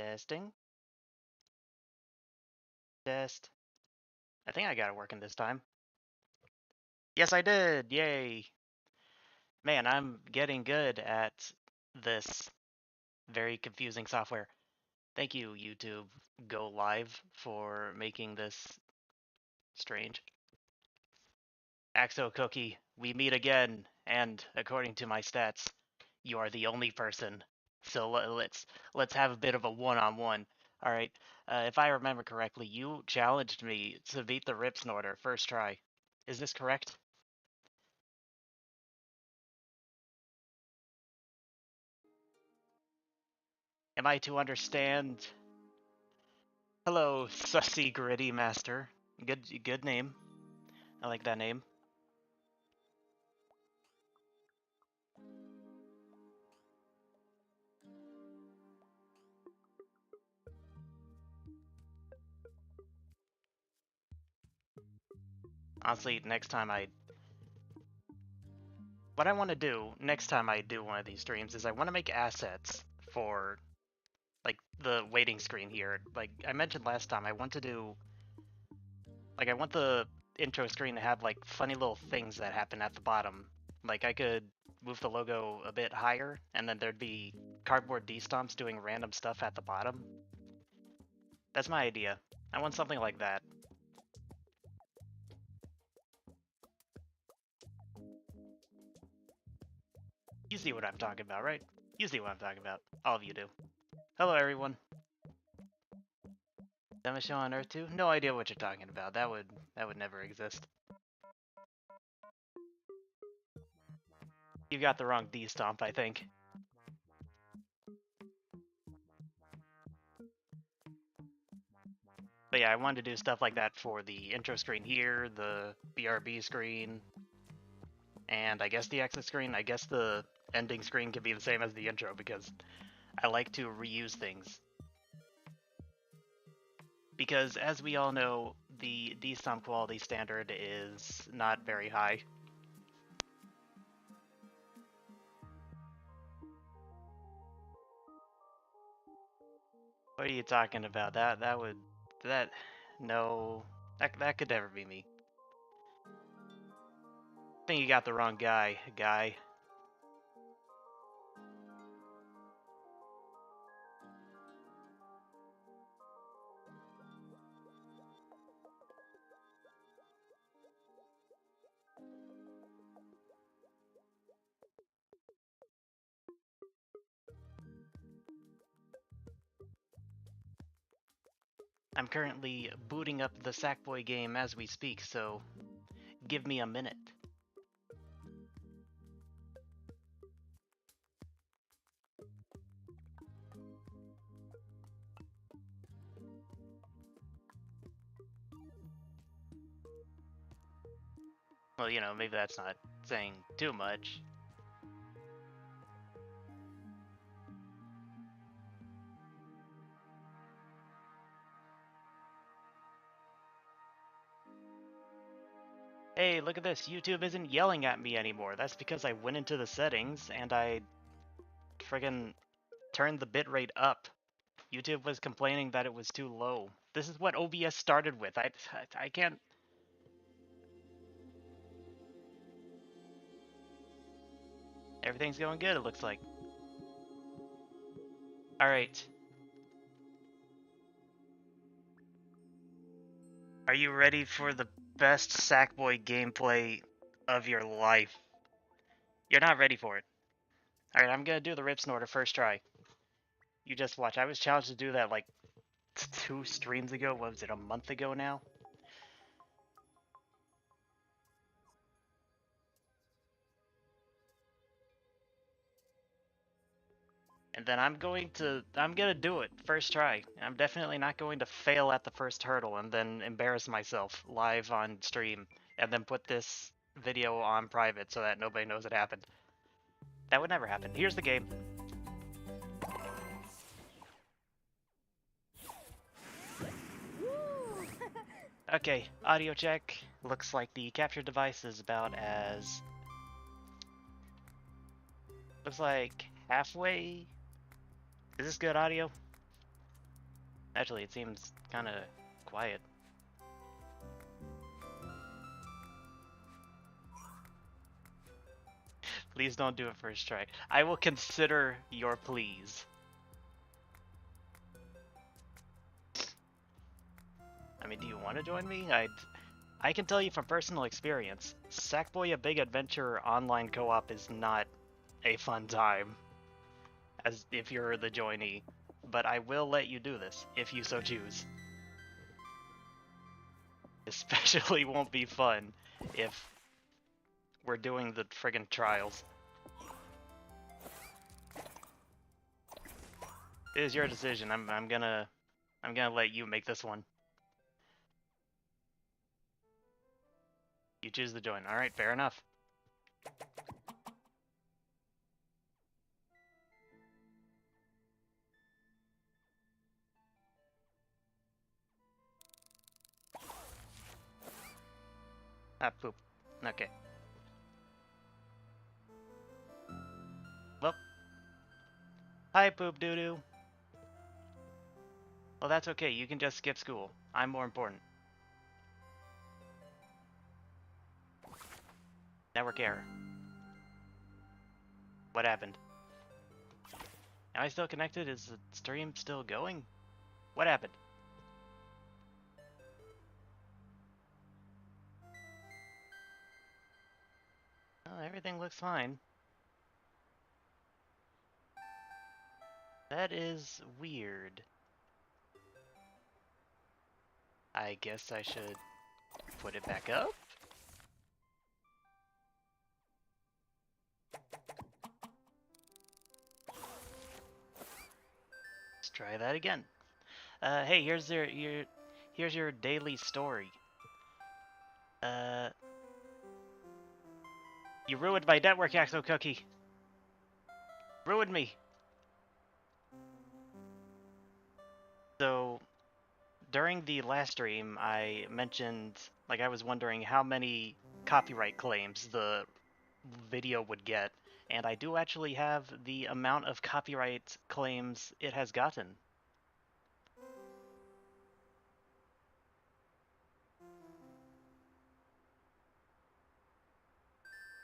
Testing. Test. I think I got it working this time. Yes, I did! Yay! Man, I'm getting good at this very confusing software. Thank you, YouTube Go Live, for making this strange. Axo Cookie, we meet again, and according to my stats, you are the only person. So let's have a bit of a one-on-one. All right. If I remember correctly, you challenged me to beat the Ripsnorter first try. Is this correct? Am I to understand? Hello, Sussy Gritty Master. Good name. I like that name. Honestly, what I want to do next time I do one of these streams is I want to make assets for like the waiting screen here. Like I mentioned last time, I want the intro screen to have like funny little things that happen at the bottom. Like I could move the logo a bit higher, and then there'd be cardboard D-stomps doing random stuff at the bottom. That's my idea. I want something like that. You see what I'm talking about, right? You see what I'm talking about. All of you do. Hello, everyone. Demo show on Earth 2? No idea what you're talking about. That would never exist. You got the wrong D-stomp, I think. But yeah, I wanted to do stuff like that for the intro screen here, the BRB screen, and I guess the exit screen. I guess the ending screen can be the same as the intro because I like to reuse things. Because as we all know, the D-stomp quality standard is not very high. What are you talking about? No, that could never be me. I think you got the wrong guy. I'm currently booting up the Sackboy game as we speak, so give me a minute. Well, you know, maybe that's not saying too much. Hey, look at this. YouTube isn't yelling at me anymore. That's because I went into the settings and I friggin' turned the bitrate up. YouTube was complaining that it was too low. This is what OBS started with. I can't... Everything's going good, it looks like. Alright. Are you ready for the best Sackboy gameplay of your life? You're not ready for it. Alright, I'm gonna do the Ripsnorter first try. You just watch. I was challenged to do that like 2 streams ago. What was it, a month ago now? And then I'm gonna do it first try. I'm definitely not going to fail at the first hurdle and then embarrass myself live on stream and then put this video on private so that nobody knows it happened. That would never happen. Here's the game. Okay, audio check. Looks like the capture device is about as... Looks like halfway. Is this good audio? Actually, it seems kind of quiet. Please don't do it first try. I will consider your pleas. I mean, do you want to join me? I can tell you from personal experience, Sackboy: A Big Adventure online co-op is not a fun time, as if you're the joinee, but I will let you do this, if you so choose. Especially won't be fun if we're doing the friggin' trials. It is your decision. I'm gonna let you make this one. You choose to join. Alright, fair enough. Ah, poop. Okay. Well. Hi, poop doo-doo. Well, that's okay. You can just skip school. I'm more important. Network error. What happened? Am I still connected? Is the stream still going? What happened? Oh, everything looks fine. That is weird. I guess I should put it back up? Let's try that again. Hey, here's your daily story. You ruined my network, Axo Cookie. Ruined me. So, during the last stream, I mentioned, like, I was wondering how many copyright claims the video would get, and I do actually have the amount of copyright claims it has gotten.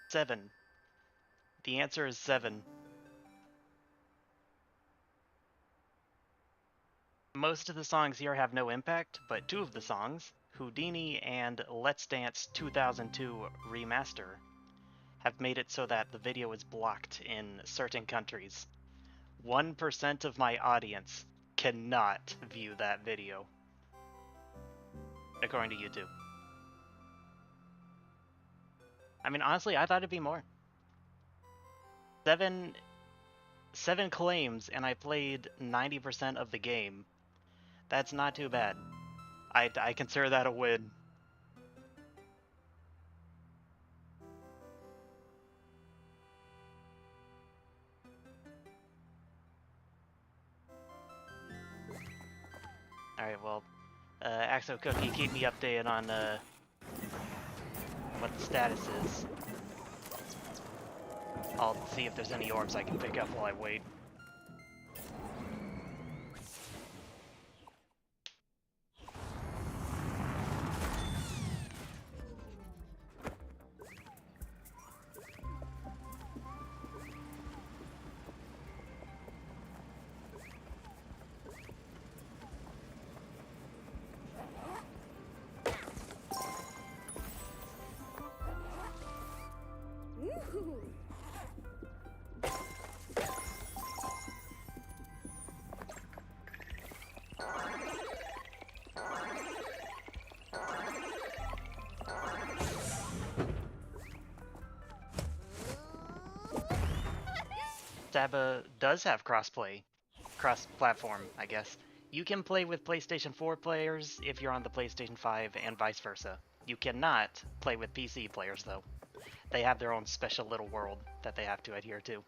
7. The answer is 7. Most of the songs here have no impact, but 2 of the songs, Houdini and Let's Dance 2002 Remaster, have made it so that the video is blocked in certain countries. 1% of my audience cannot view that video, according to YouTube. I mean, honestly, I thought it'd be more. 7 claims, and I played 90% of the game. That's not too bad. I consider that a win. Alright, well, Axo Cookie, keep me updated on what the status is. I'll see if there's any orbs I can pick up while I wait. SABA does have cross-platform, I guess. You can play with PlayStation 4 players if you're on the PlayStation 5 and vice versa. You cannot play with PC players, though. They have their own special little world that they have to adhere to.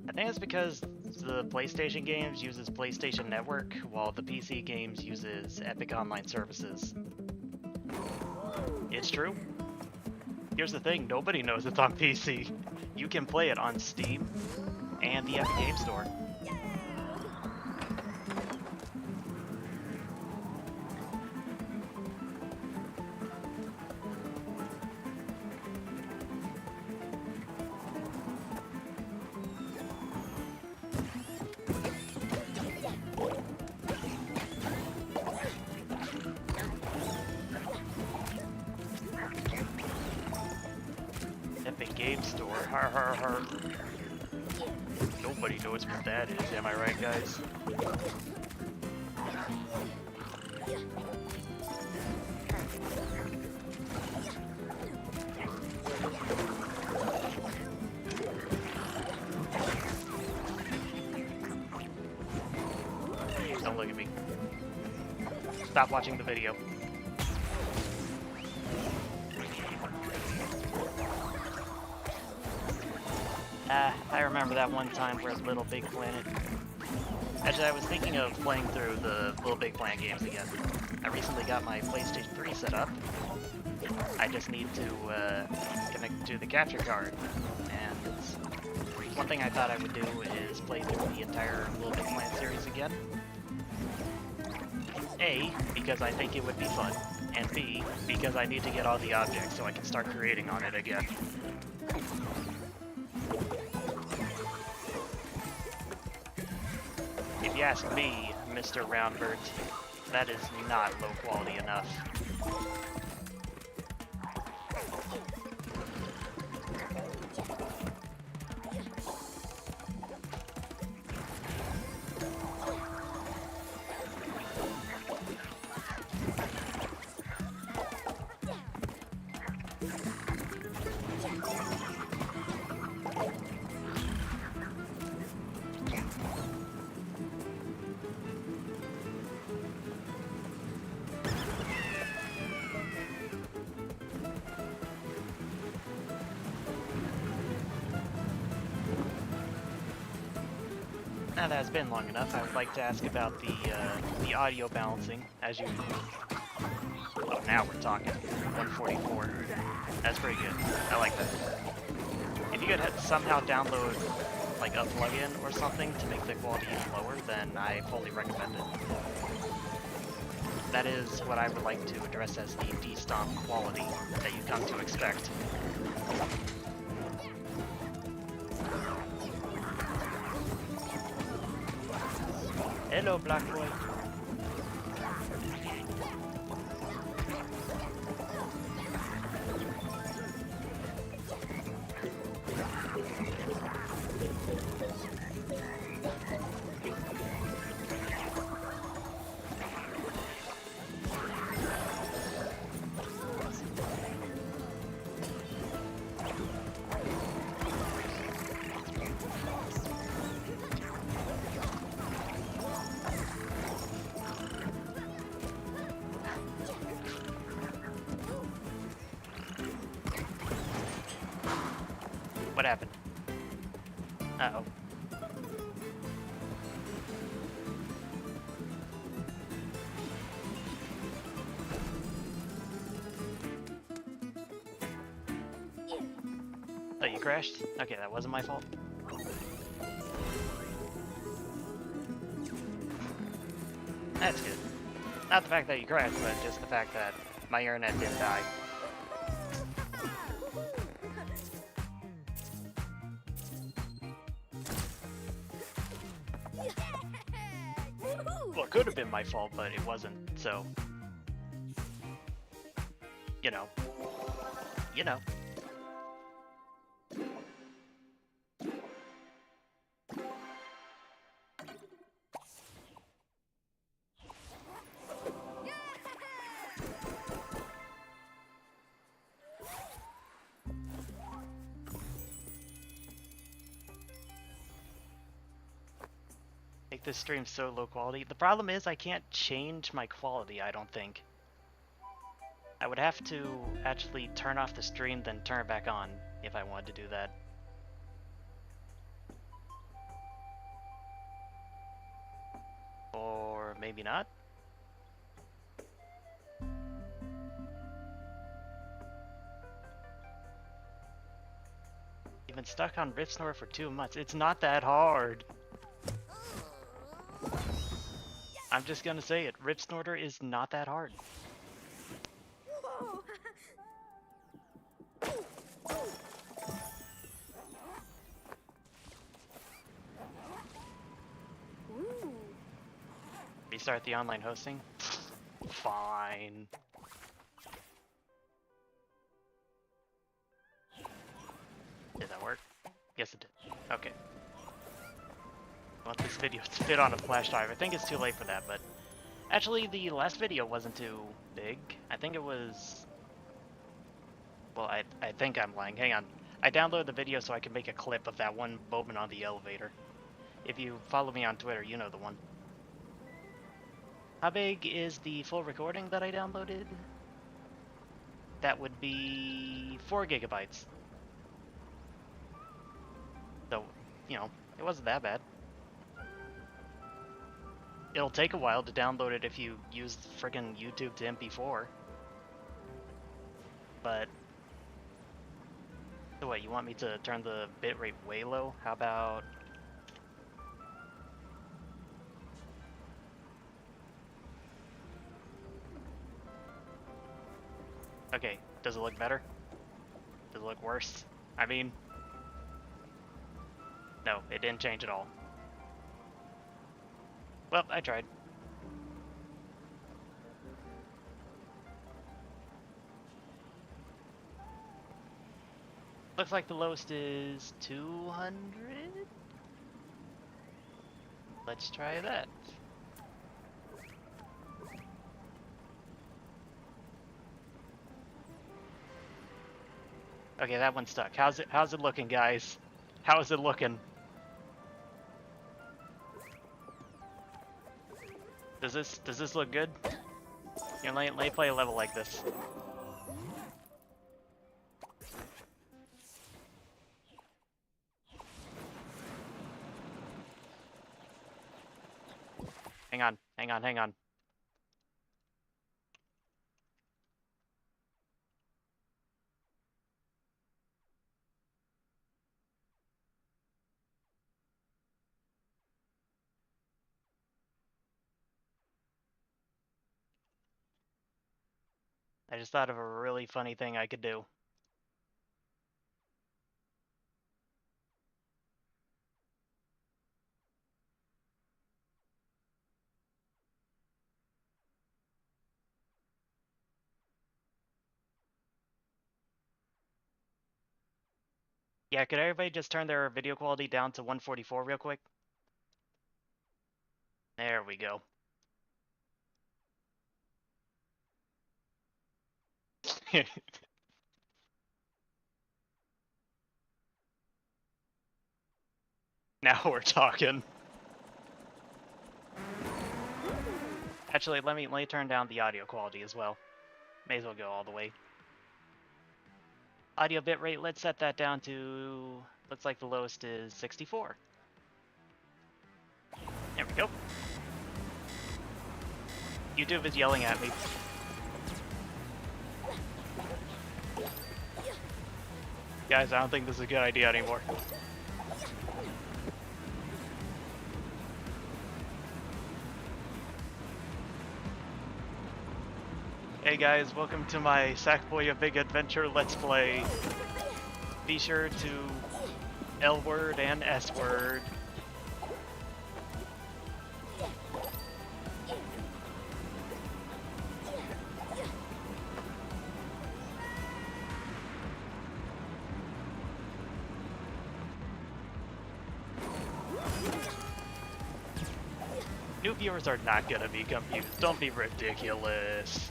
I think it's because the PlayStation games uses PlayStation Network, while the PC games uses Epic Online Services. It's true. Here's the thing, nobody knows it's on PC. You can play it on Steam and the Epic Game Store. Epic Game Store, har har har. Nobody knows what that is, am I right, guys? Don't look at me. Stop watching the video. I remember that one time for Little Big Planet. Actually, I was thinking of playing through the Little Big Planet games again. I recently got my PlayStation 3 set up. I just need to connect to the capture card. And one thing I thought I would do is play through the entire Little Big Planet series again. A, because I think it would be fun. And B, because I need to get all the objects so I can start creating on it again. If you ask me, Mr. Roundbird, that is not low quality enough. Now that has been long enough, I would like to ask about the audio balancing, as you... Oh, now we're talking. 144. That's pretty good. I like that. If you could somehow download, like, a plugin or something to make the quality even lower, then I fully recommend it. That is what I would like to address as the de-stomp quality that you come to expect. Hello, Black Boy. What happened? Uh-oh. Oh, you crashed? Okay, that wasn't my fault. That's good. Not the fact that you crashed, but just the fact that my internet didn't die. Well, it could have been my fault, but it wasn't, so... You know. You know. Make this stream so low quality. The problem is I can't change my quality, I don't think. I would have to actually turn off the stream, then turn it back on if I wanted to do that. Or maybe not. You've been stuck on Ripsnorter for 2 months. It's not that hard. I'm just gonna say it. Ripsnorter is not that hard. Restart the online hosting? Fine. Did that work? Yes, it did. Okay. I want this video to fit on a flash drive. I think it's too late for that, but... Actually, the last video wasn't too big. I think it was... Well, I think I'm lying. Hang on. I downloaded the video so I can make a clip of that one moment on the elevator. If you follow me on Twitter, you know the one. How big is the full recording that I downloaded? That would be 4 gigabytes. So, you know, it wasn't that bad. It'll take a while to download it if you use friggin' YouTube to MP4. But... So what, you want me to turn the bitrate way low? How about... Okay, does it look better? Does it look worse? I mean... No, it didn't change at all. Well, I tried. Looks like the lowest is 200? Let's try that. Okay, that one's stuck. How's it looking, guys? How is it looking? Does this look good? You know, let me play a level like this. Hang on. I just thought of a really funny thing I could do. Yeah, could everybody just turn their video quality down to 144 real quick? There we go. Now we're talking. Actually, let me turn down the audio quality as well. May as well go all the way. Audio bitrate, let's set that down to... Looks like the lowest is 64. There we go. YouTube is yelling at me. Guys, I don't think this is a good idea anymore. Hey guys, welcome to my Sackboy: A Big Adventure Let's Play. Be sure to L word and S word. New viewers are not gonna be confused. Don't be ridiculous.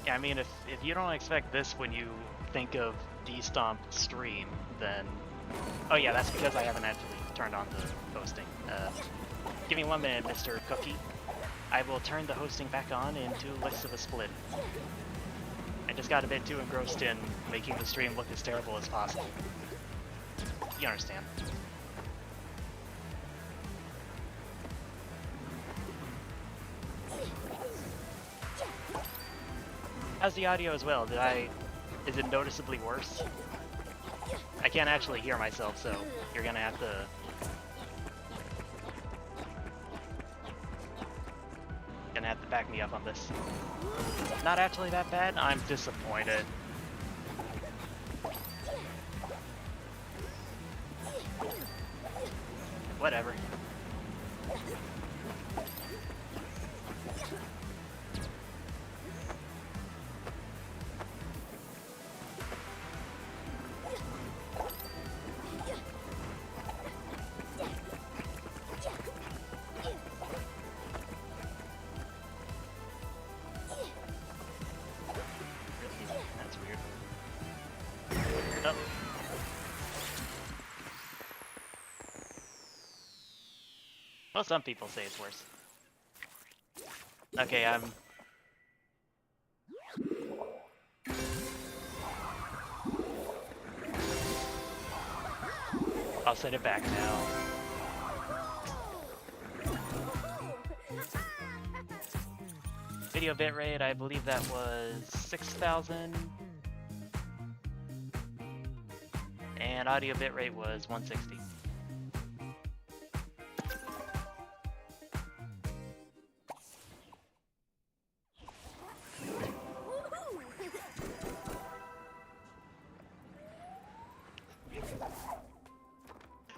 Yeah, I mean, if you don't expect this when you think of D-Stomp stream, then... Oh yeah, that's because I haven't actually turned on the hosting. Give me 1 minute, Mr. Cookie. I will turn the hosting back on in 2 licks of a split. I just got a bit too engrossed in making the stream look as terrible as possible. You understand. How's the audio as well? Is it noticeably worse? I can't actually hear myself, so you're gonna have to back me up on this. Not actually that bad? I'm disappointed. Whatever. That's weird. Oh. Well, some people say it's worse. Okay, I'll set it back now. Video bitrate, I believe that was 6,000. And audio bitrate was 160.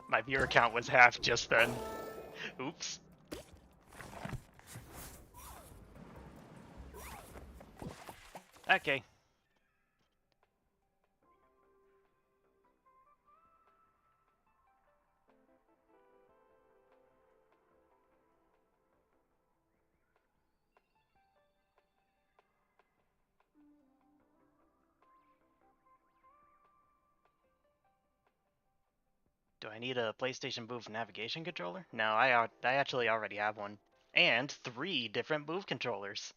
My viewer count was half just then. Oops. Okay. Do I need a PlayStation Move navigation controller? No, I actually already have one. And 3 different Move controllers.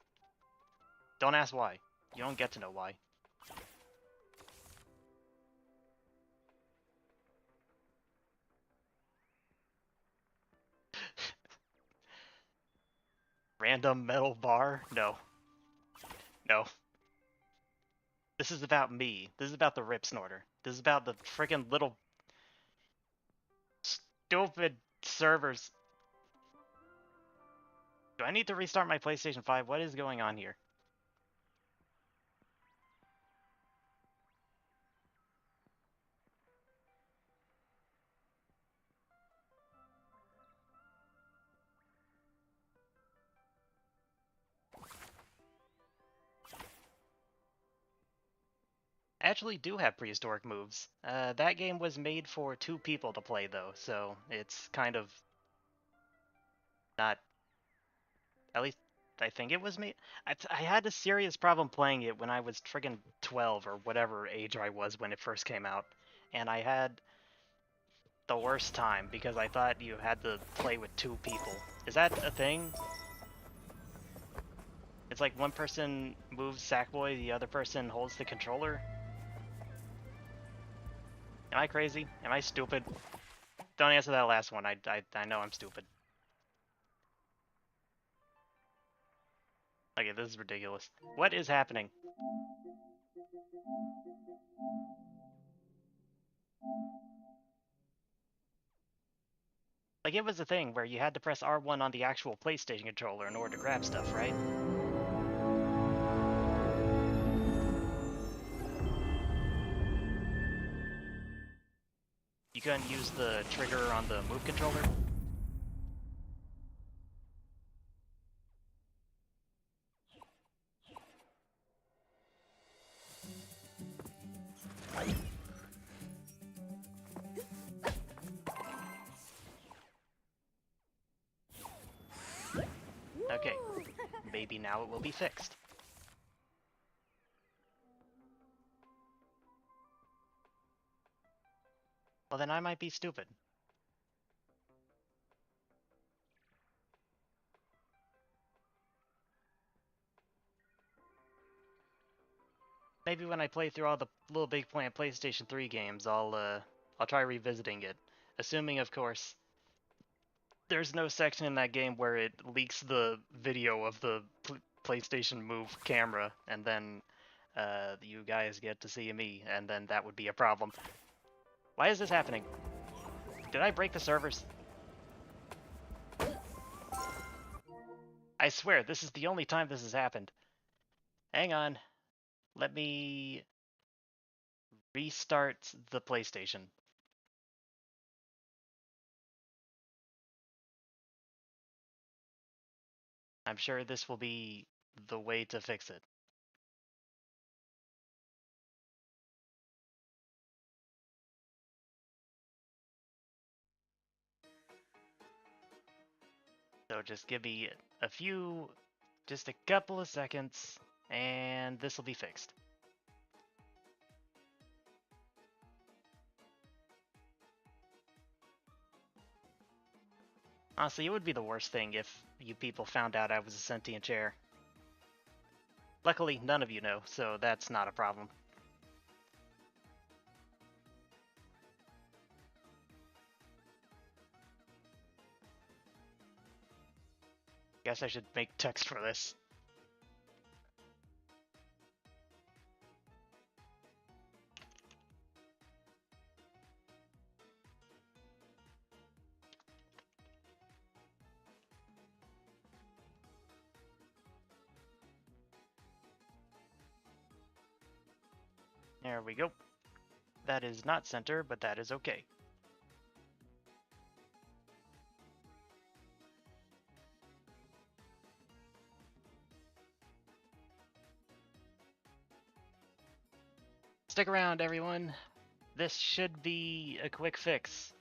Don't ask why. You don't get to know why. Random metal bar? No. No. This is about me. This is about the Ripsnorter. This is about the friggin' little stupid servers. Do I need to restart my PlayStation 5? What is going on here? I actually do have prehistoric moves. That game was made for 2 people to play, though, so it's kind of not... At least, I think it was me. I had a serious problem playing it when I was friggin' 12 or whatever age I was when it first came out. And I had the worst time because I thought you had to play with 2 people. Is that a thing? It's like one person moves Sackboy, the other person holds the controller? Am I crazy? Am I stupid? Don't answer that last one. I know I'm stupid. Okay, this is ridiculous. What is happening? Like, it was a thing where you had to press R1 on the actual PlayStation controller in order to grab stuff, right? You couldn't use the trigger on the Move controller? Okay, maybe now it will be fixed. Well, then I might be stupid. Maybe when I play through all the Little Big Planet PlayStation 3 games, I'll try revisiting it. Assuming, of course, there's no section in that game where it leaks the video of the PlayStation Move camera and then you guys get to see me, and then that would be a problem. Why is this happening? Did I break the servers? I swear, this is the only time this has happened. Hang on. Let me restart the PlayStation. I'm sure this will be the way to fix it. So just give me just a couple of seconds, and this will be fixed. Honestly, it would be the worst thing if you people found out I was a sentient chair. Luckily, none of you know, so that's not a problem. Guess I should make text for this. There we go. That is not center, but that is okay. Stick around, everyone. This should be a quick fix.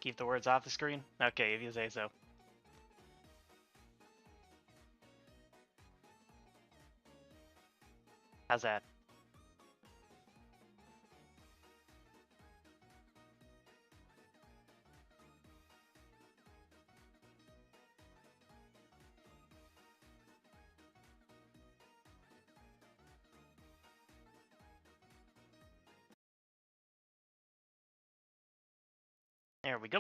Keep the words off the screen? Okay, if you say so. How's that? There we go.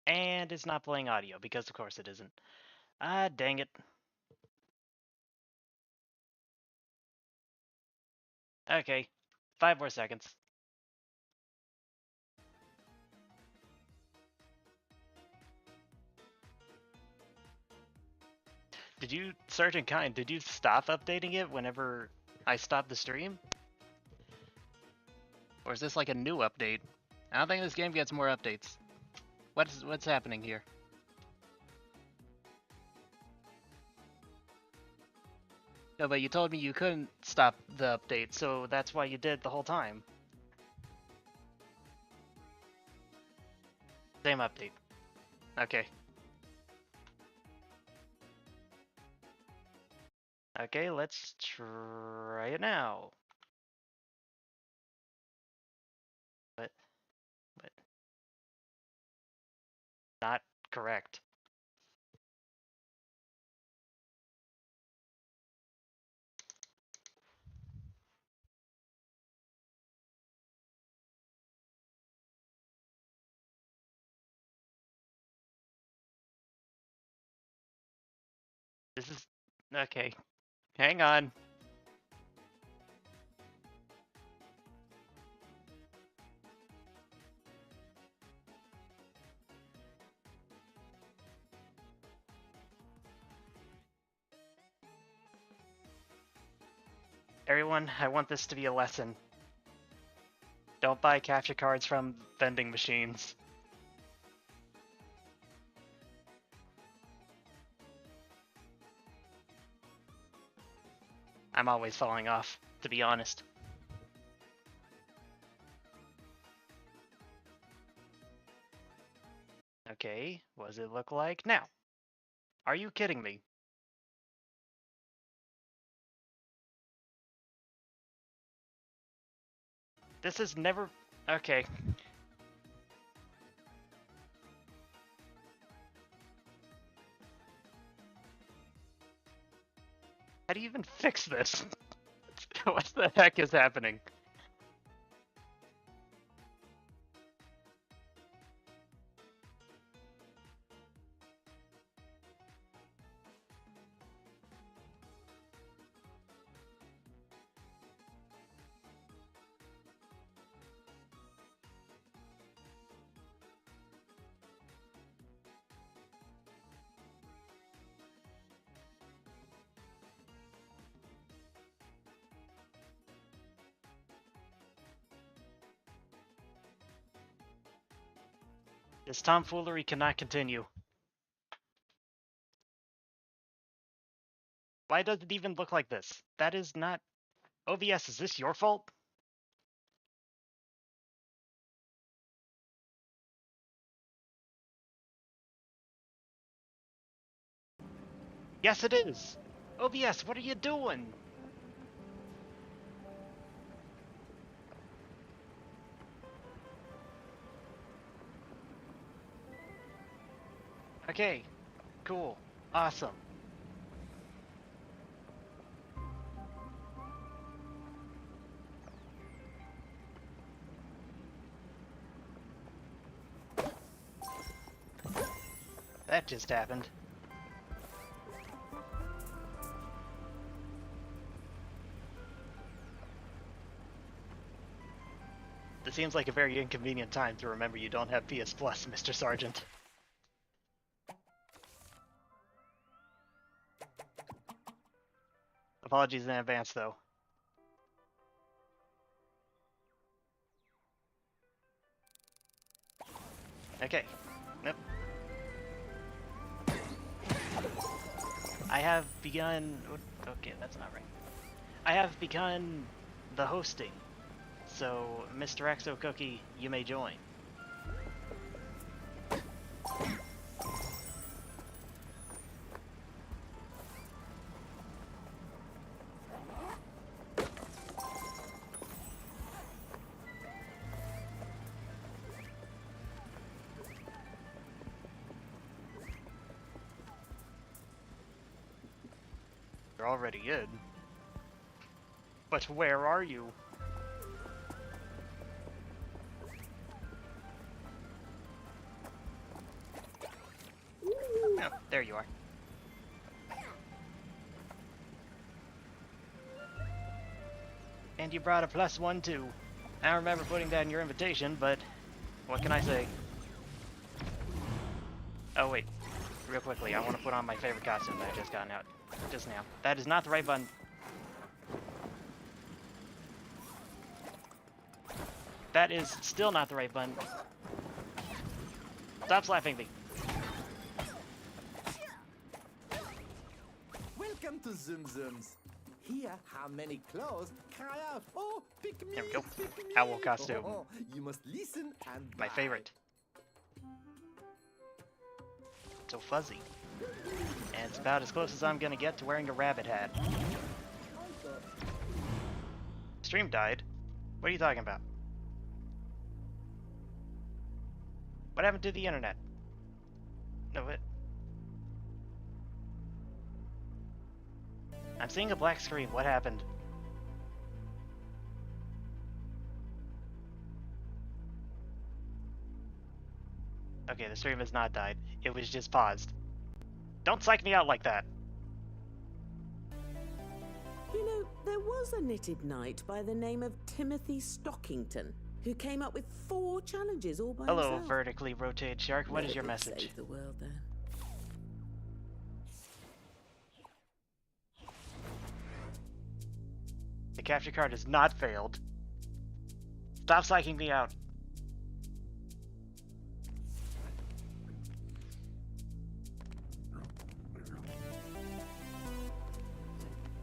And it's not playing audio, because of course it isn't. Ah, dang it. Okay, 5 more seconds. Sergeant Kind, did you stop updating it whenever I stopped the stream? Or is this like a new update? I don't think this game gets more updates. What's happening here? No, but you told me you couldn't stop the update, so that's why you did the whole time. Same update. Okay. Okay, let's try it now. But not correct. This is okay. Hang on. Everyone, I want this to be a lesson. Don't buy capture cards from vending machines. I'm always falling off, to be honest. Okay, what does it look like now? Are you kidding me? This is never... Okay. How do you even fix this? What the heck is happening? This tomfoolery cannot continue. Why does it even look like this? That is not... OBS, is this your fault? Yes, it is. OBS, what are you doing? Okay, cool, awesome. That just happened. This seems like a very inconvenient time to remember you don't have PS Plus, Mr. Sergeant. Apologies in advance, though. Okay. Nope. I have begun... Okay, that's not right. I have begun the hosting. So, Mr. Exo Cookie, you may join. You're already in. But where are you? Oh, there you are. And you brought a +1 too. I don't remember putting that in your invitation, but what can I say? Oh wait, real quickly, I want to put on my favorite costume that I just gotten out just now. That is not the right button. That is still not the right button. Stop slapping me. Welcome to Zum Zums. Here, how many claws cry out, oh, pick me, There we go. pick me. Owl costume. Oh, you must listen and My buy. favorite. So fuzzy. And it's about as close as I'm gonna get to wearing a rabbit hat. Stream died? What are you talking about? What happened to the internet? No, it... I'm seeing a black screen. What happened? Okay, the stream has not died. It was just paused. Don't psych me out like that. You know, there was a knitted knight by the name of Timothy Stockington who came up with 4 challenges all by Hello, himself. vertically rotated shark. What is your Maybe message? Save the world there. The capture card has not failed. Stop psyching me out.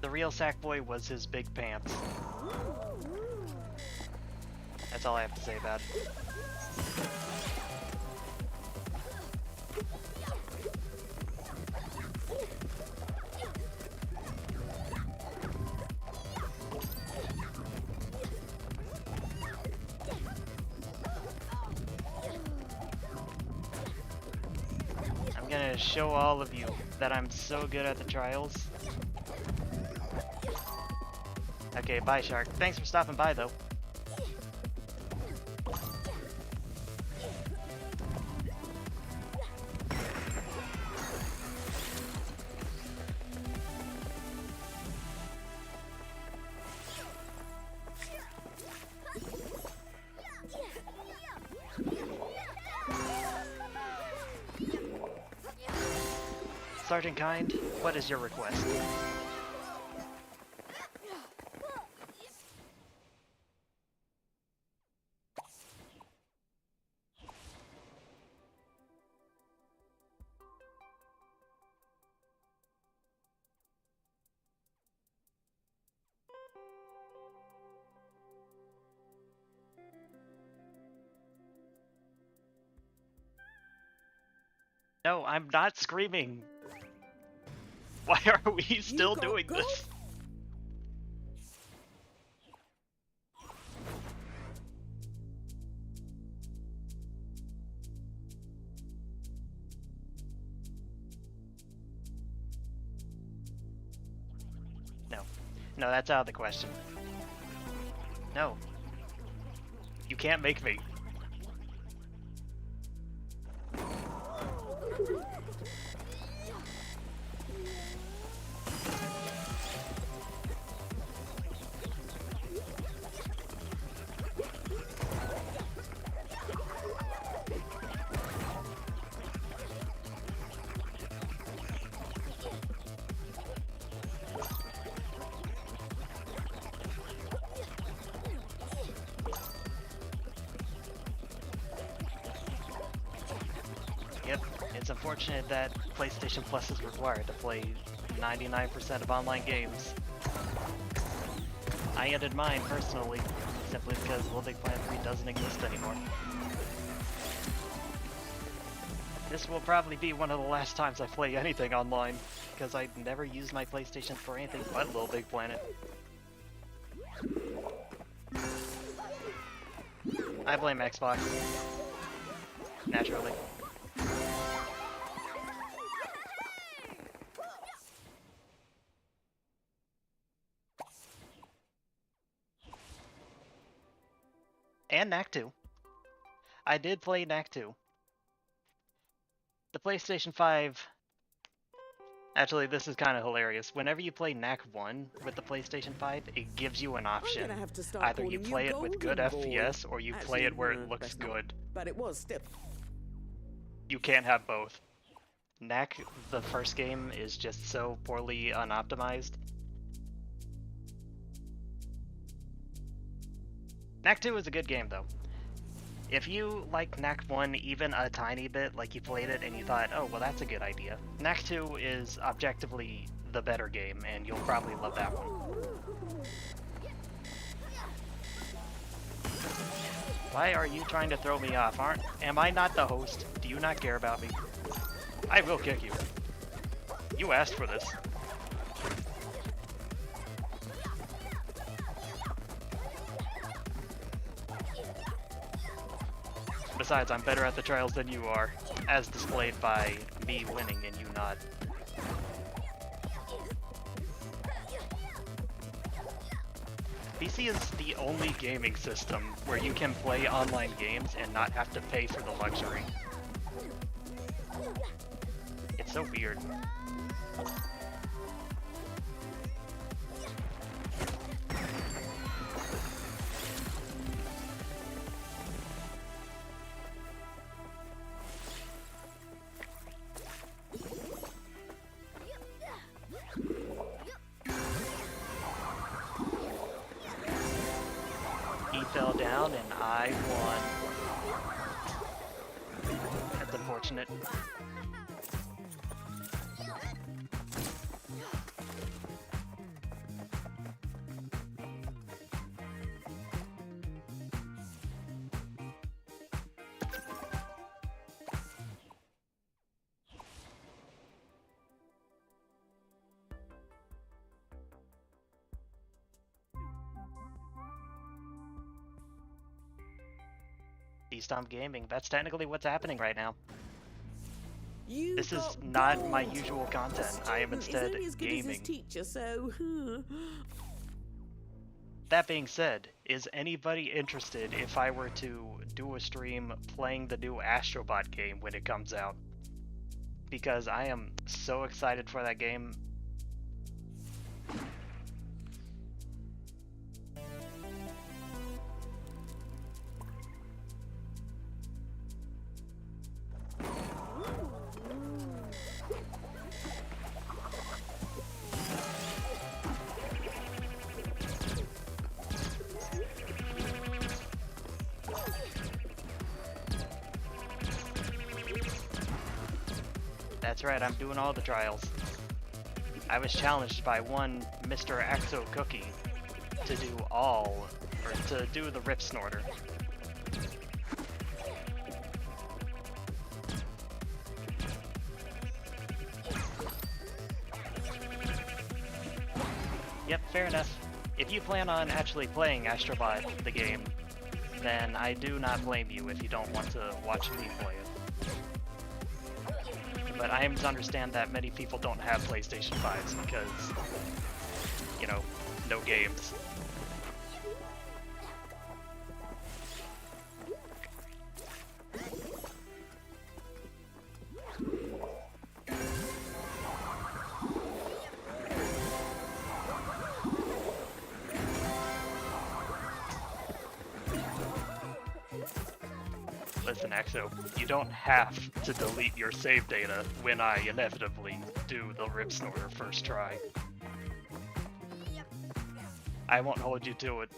The real Sackboy was his big pants. That's all I have to say about it. I'm gonna show all of you that I'm so good at the trials. Okay, bye, Shark. Thanks for stopping by, though. Sergeant Kind, what is your request? No, I'm not screaming. Why are we still doing this? No. No, that's out of the question. No. You can't make me. Yep, it's unfortunate that PlayStation Plus is required to play 99% of online games. I ended mine personally, simply because Little Big Planet 3 doesn't exist anymore. This will probably be one of the last times I play anything online, because I never use my PlayStation for anything but Little Big Planet. I blame Xbox. Naturally. And Knack 2. I did play Knack 2. The PlayStation 5... Actually, this is kind of hilarious. Whenever you play Knack 1 with the PlayStation 5, it gives you an option. Either you play it with good FPS, or you play it where it looks good. But it was still... You can't have both. Knack, the first game, is just so poorly unoptimized. Knack 2 is a good game, though. If you like Knack 1 even a tiny bit, like you played it and you thought, oh, well, that's a good idea, Knack 2 is objectively the better game, and you'll probably love that one. Why are you trying to throw me off? Am I not the host? Do you not care about me? I will kick you. You asked for this. Besides, I'm better at the trials than you are, as displayed by me winning and you not. PC is the only gaming system where you can play online games and not have to pay for the luxury. It's so weird. Fell down and I won. That's unfortunate. Stomp Gaming. That's technically what's happening right now. This is not my usual content. I am instead gaming. Teacher, so... that being said, is anybody interested if I were to do a stream playing the new Astrobot game when it comes out? Because I am so excited for that game. That's right, I'm doing all the trials. I was challenged by one Mr. Axo Cookie to do all, or to do the Ripsnorter. Yep, fair enough. If you plan on actually playing Astrobot, the game, then I do not blame you if you don't want to watch me play it. But I am to understand that many people don't have PlayStation 5s because, you know, no games. Listen, Axo, you don't have to delete your save data when I inevitably do the Ripsnorter first try. I won't hold you to it.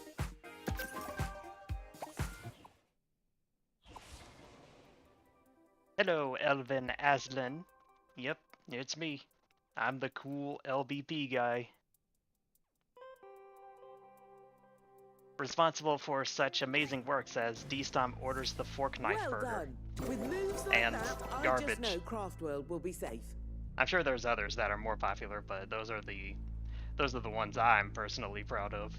Hello, Elvin Aslan. Yep, it's me. I'm the cool LBP guy. Responsible for such amazing works as D-Stomp orders the fork knife Well burger. done. With moves like And that, I garbage. just know Craftworld will be safe. I'm sure there's others that are more popular, but those are the ones I'm personally proud of.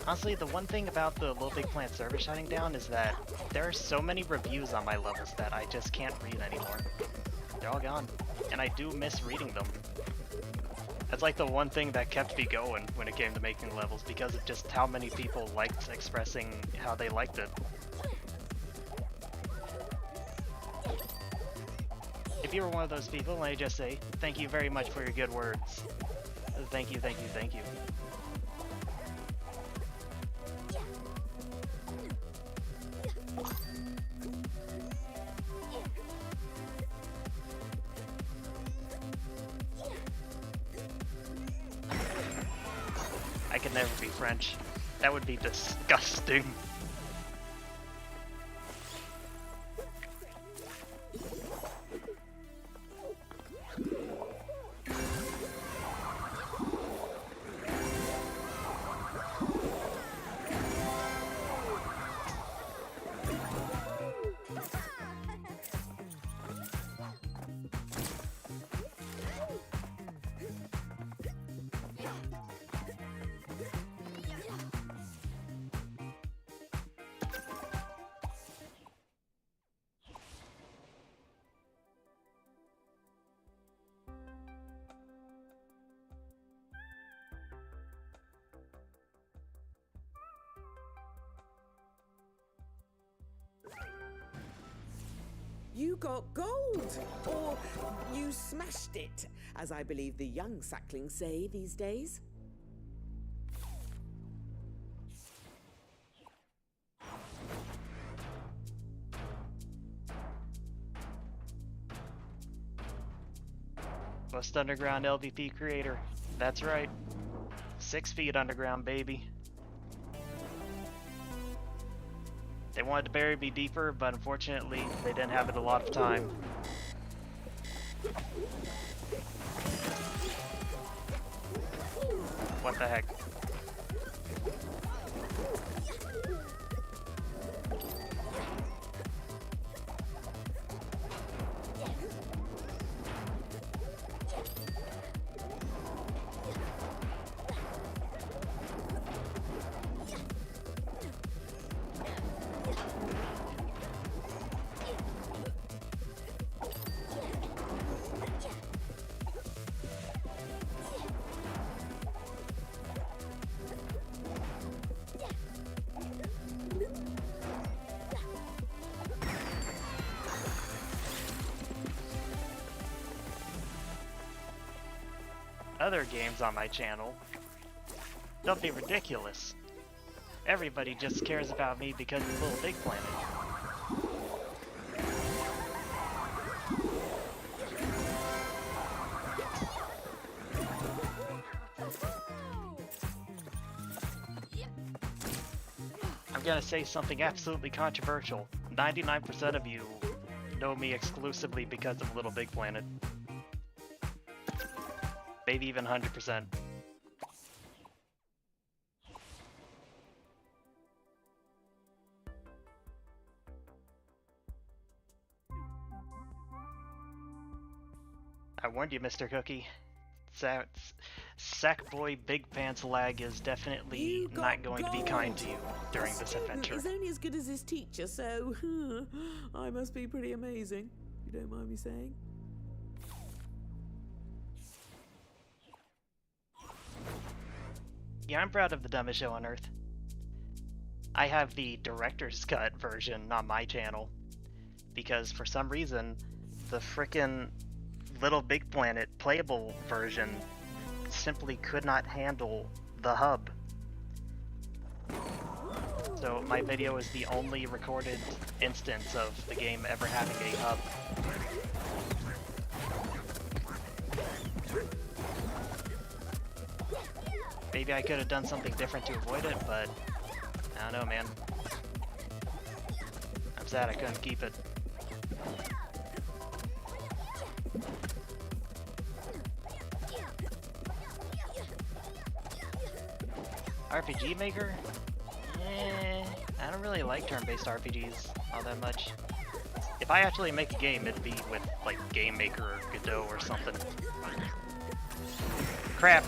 Honestly, the one thing about the Little Big Planet server shutting down is that there are so many reviews on my levels that I just can't read anymore. They're all gone, and I do miss reading them. That's like the one thing that kept me going when it came to making levels, because of just how many people liked expressing how they liked it. If you were one of those people, let me just say, thank you very much for your good words. Thank you, thank you, thank you. I could never be French. That would be disgusting. You got gold! Or you smashed it, as I believe the young sacklings say these days. Most underground LVP creator. That's right. 6 feet underground, baby. They wanted to bury me deeper, but unfortunately, they didn't have it a lot of time. What the heck? other games on my channel. Don't be ridiculous. Everybody just cares about me because of Little Big Planet. I'm gonna say something absolutely controversial. 99% of you know me exclusively because of Little Big Planet. Maybe even 100%. I warned you, Mr. Cookie. Sackboy Big Pants Lag is definitely not going to be kind to you during this adventure. He's only as good as his teacher, so I must be pretty amazing. You don't mind me saying? Yeah, I'm proud of the dumbest show on earth. I have the director's cut version on my channel because for some reason the frickin' Little Big Planet playable version simply could not handle the hub. So my video is the only recorded instance of the game ever having a hub. Maybe I could have done something different to avoid it, but I don't know, man. I'm sad I couldn't keep it. RPG Maker? I don't really like turn-based RPGs all that much. If I actually make a game, it'd be with, like, Game Maker or Godot or something. Crap!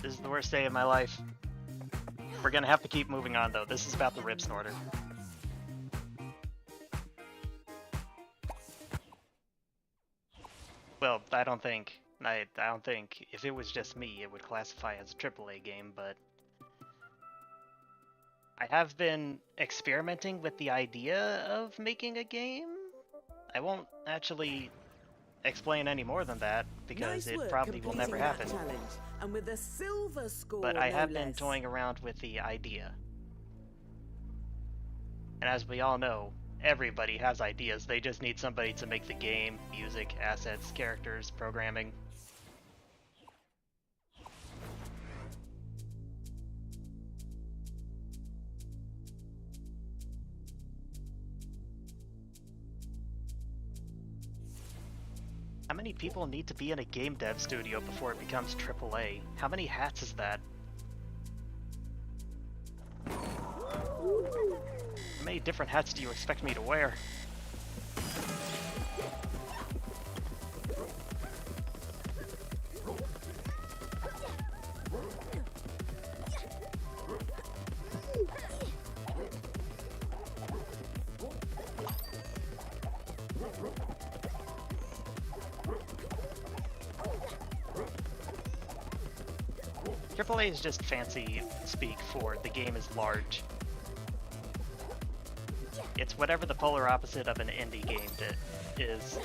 This is the worst day of my life. We're gonna have to keep moving on though. This is about the Ripsnorter. Well, I don't think if it was just me it would classify as a AAA game, but I have been experimenting with the idea of making a game. I won't actually explain any more than that because it probably will never happen. And with a silver score, but I have been toying around with the idea. And as we all know, everybody has ideas. They just need somebody to make the game, music, assets, characters, programming. How many people need to be in a game dev studio before it becomes AAA? How many hats is that? How many different hats do you expect me to wear? AAA is just fancy speak for the game is large. It's whatever the polar opposite of an indie game is.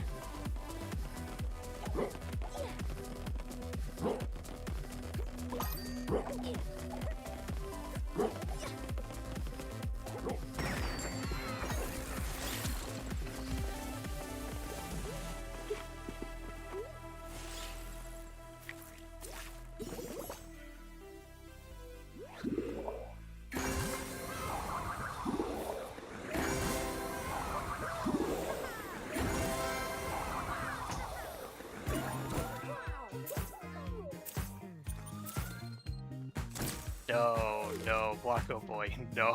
No, Blocko Boy, no.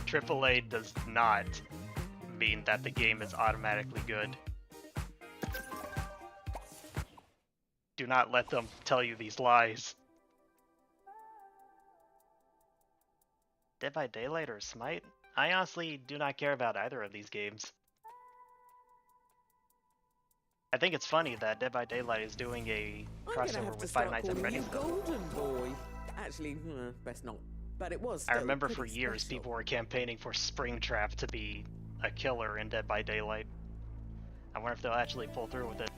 AAA does not mean that the game is automatically good. Do not let them tell you these lies. Dead by Daylight or Smite? I honestly do not care about either of these games. I think it's funny that Dead by Daylight is doing a I'm gonna crossover have to with Five start Nights at calling you Freddy's though. Golden Boy. Actually, best not. But it was I still remember for pretty years special. people were campaigning for Springtrap to be a killer in Dead by Daylight. I wonder if they'll actually pull through with it.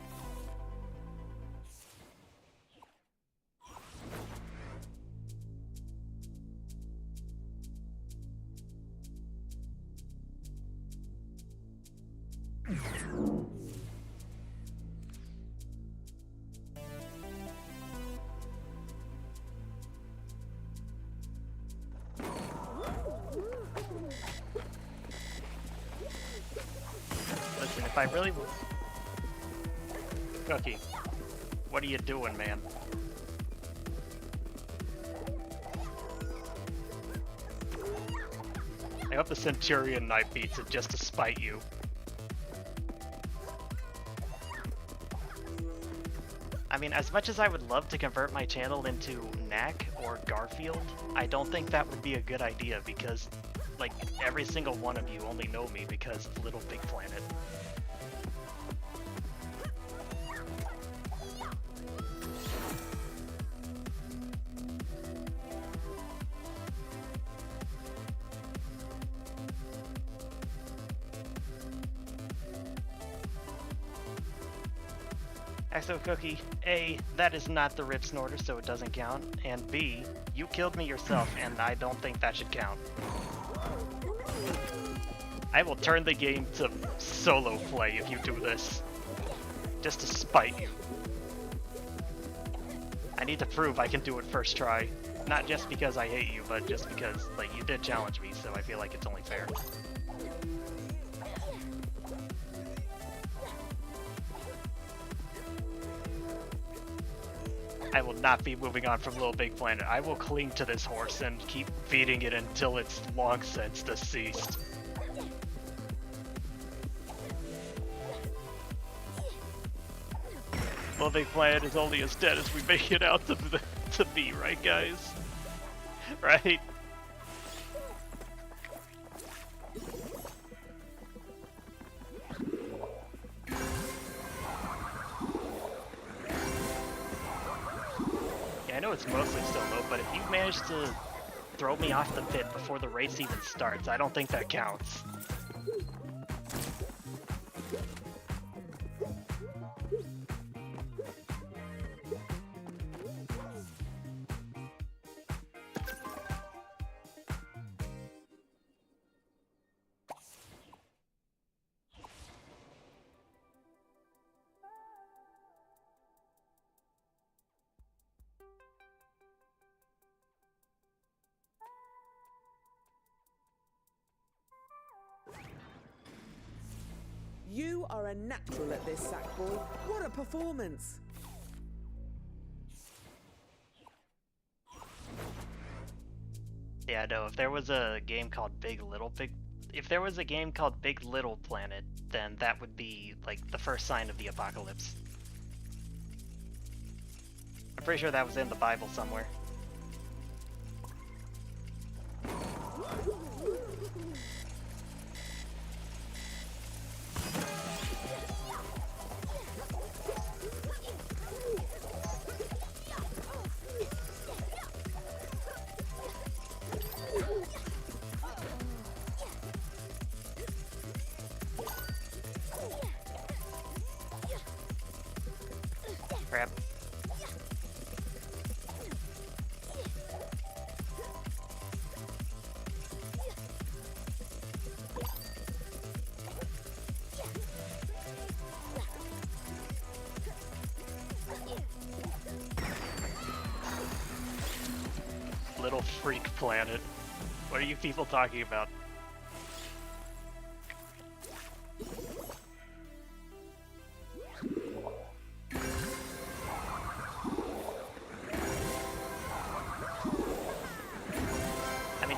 Listen, if I really... Cookie, what are you doing, man? I hope the Centurion Knight beats it just to spite you. I mean, as much as I would love to convert my channel into Knack or Garfield, I don't think that would be a good idea because, like, every single one of you only know me because of Little Big Planet. Exo Cookie, A, that is not the Ripsnorter, so it doesn't count, and B, you killed me yourself, and I don't think that should count. I will turn the game to solo play if you do this, just to spite you. I need to prove I can do it first try, not just because I hate you, but just because, like, you did challenge me, so I feel like it's only fair. I will not be moving on from Little Big Planet. I will cling to this horse and keep feeding it until it's long since deceased. Little Big Planet is only as dead as we make it out to be, right guys? Right? I know it's mostly still low, but if you manage to throw me off the pit before the race even starts, I don't think that counts. You are a natural at this, Sackboy. What a performance! Yeah, no, if there was a game called if there was a game called Big Little Planet, then that would be, like, the first sign of the apocalypse. I'm pretty sure that was in the Bible somewhere. Crap. Little freak planet. What are you people talking about?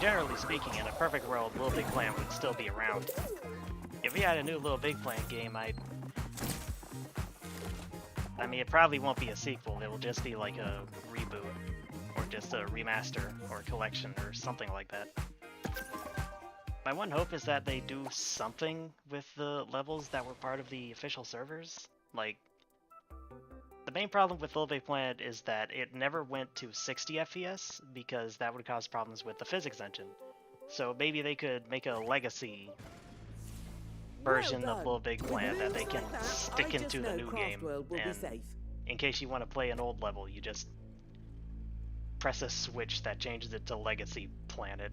Generally speaking, in a perfect world, Little Big Planet would still be around. If we had a new Little Big Planet game, I mean, it probably won't be a sequel. It will just be like a reboot, or just a remaster, or collection, or something like that. My one hope is that they do something with the levels that were part of the official servers. Like, the main problem with Little Big Planet is that it never went to 60 FPS because that would cause problems with the physics engine. So maybe they could make a legacy version of Little Big Planet that they can stick into the new game. And in case you want to play an old level, you just press a switch that changes it to Legacy Planet.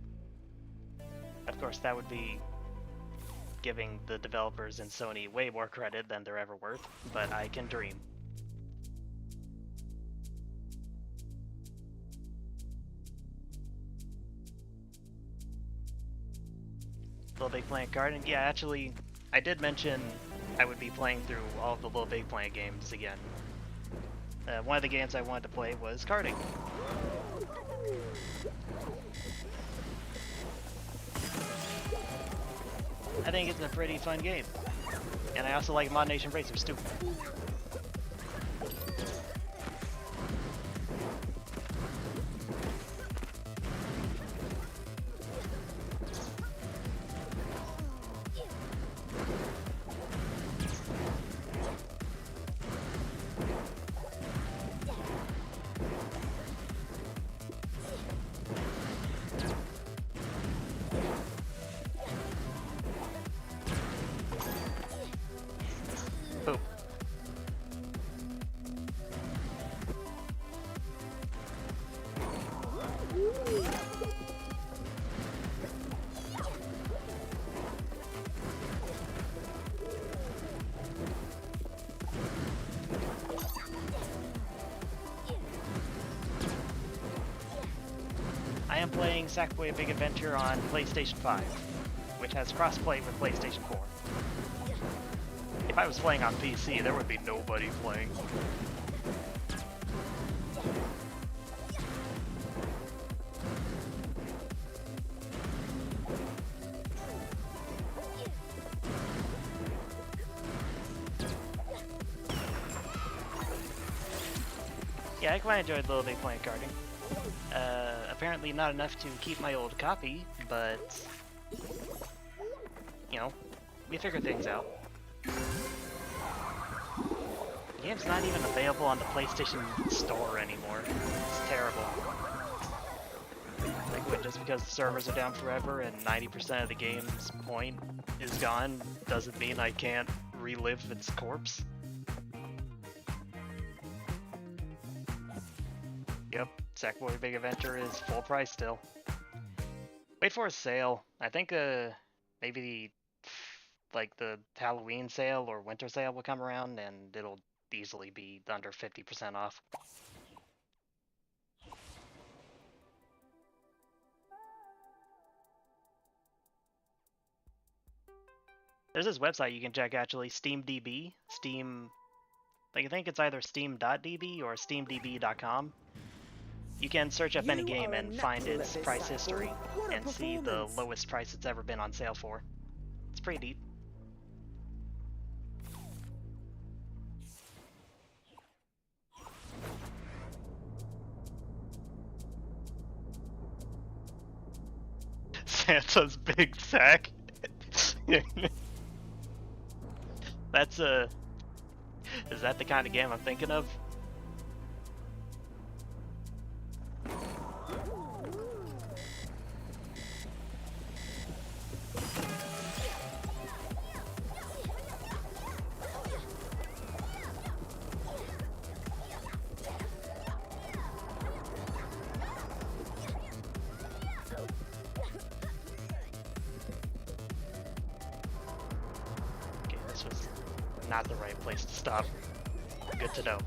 Of course, that would be giving the developers in Sony way more credit than they're ever worth, but I can dream. Little Big Planet Garden? Yeah, actually, I did mention I would be playing through all of the Little Big Planet games again. One of the games I wanted to play was karting. I think it's a pretty fun game. And I also like Mod Nation Racers too. I am playing Sackboy: A Big Adventure on PlayStation 5, which has crossplay with PlayStation 4. If I was playing on PC, there would be nobody playing. Yeah, I quite enjoyed Little Big Planet karting. Apparently not enough to keep my old copy, but, you know, we figure things out. The game's not even available on the PlayStation Store anymore. It's terrible. Like, what, just because the servers are down forever and 90% of the game's point is gone doesn't mean I can't relive its corpse? Yep, Sackboy: Big Adventure is full price still. Wait for a sale. I think maybe like the Halloween sale or winter sale will come around and it'll easily be under 50% off. There's this website you can check actually, SteamDB. Steam, like I think it's either steam.db or steamdb.com. You can search up any game and find its price history and see the lowest price it's ever been on sale for. It's pretty neat. Santa's big sack. That's is that the kind of game I'm thinking of? Not the right place to stop. Good to know.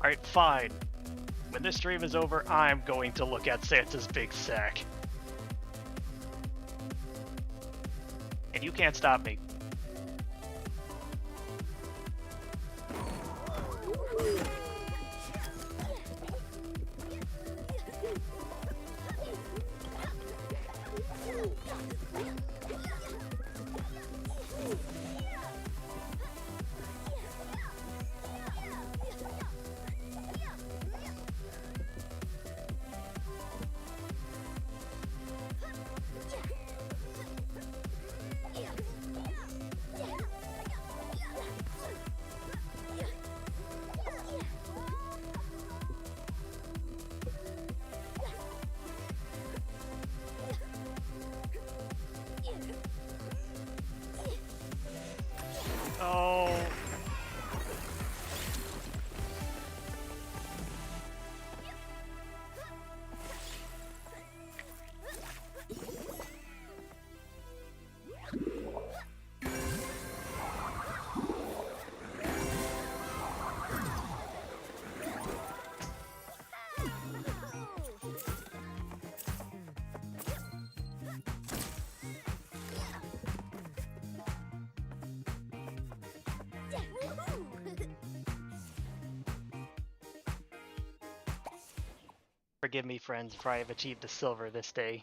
Alright, fine. When this stream is over, I'm going to look at Santa's big sack. And you can't stop me. Forgive me, friends, for I have achieved a silver this day.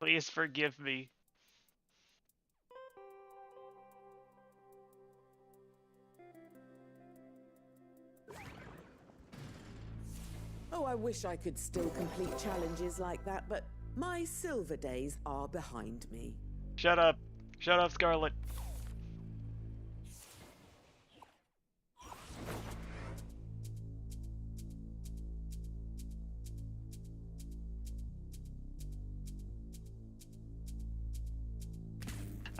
Please forgive me. Oh, I wish I could still complete challenges like that, but my silver days are behind me. Shut up. Shut up, Scarlet.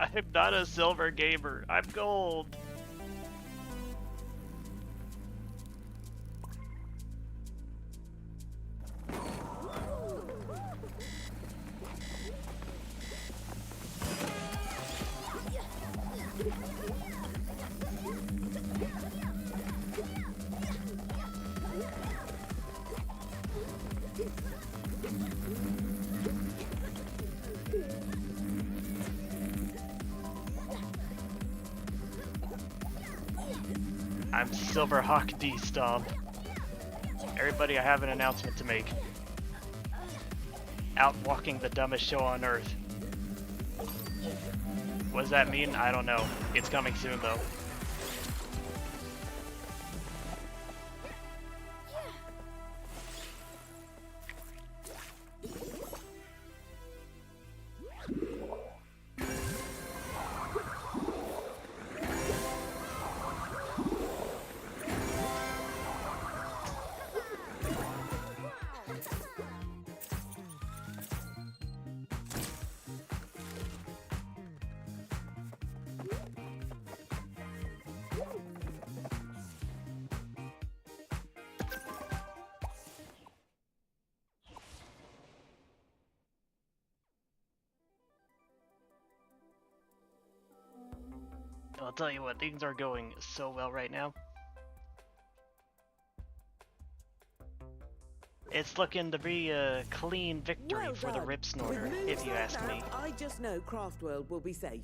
I'm not a silver gamer. I'm gold. I'm Silverhawk D Stomp. Everybody, I have an announcement to make. Out walking the dumbest show on earth. What does that mean? I don't know. It's coming soon though. I'll tell you what, things are going so well right now. It's looking to be a clean victory Well for the done. Ripsnorter, With moves if you like ask that, me. I just know Craftworld will be safe.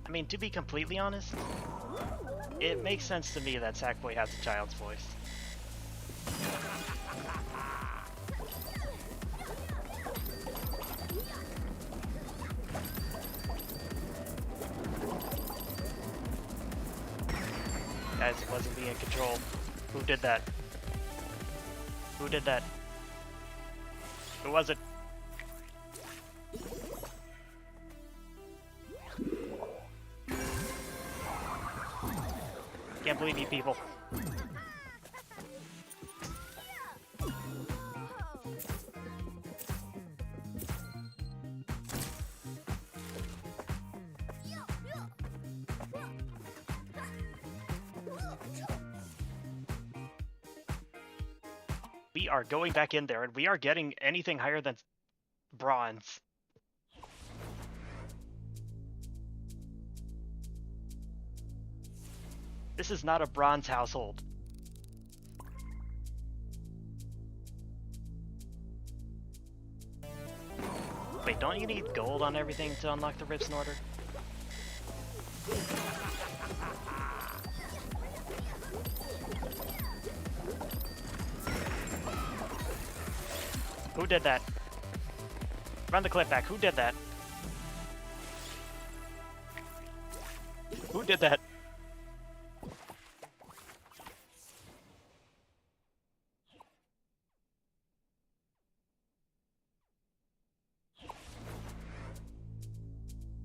I mean, to be completely honest, it makes sense to me that Sackboy has a child's voice. Guys, it wasn't me in control. Who did that? Who did that? Who was it? Can't believe you people. We are going back in there and we are getting anything higher than bronze. This is not a bronze household. Wait, don't you need gold on everything to unlock the Ripsnorter? Who did that? Run the clip back. Who did that? Who did that?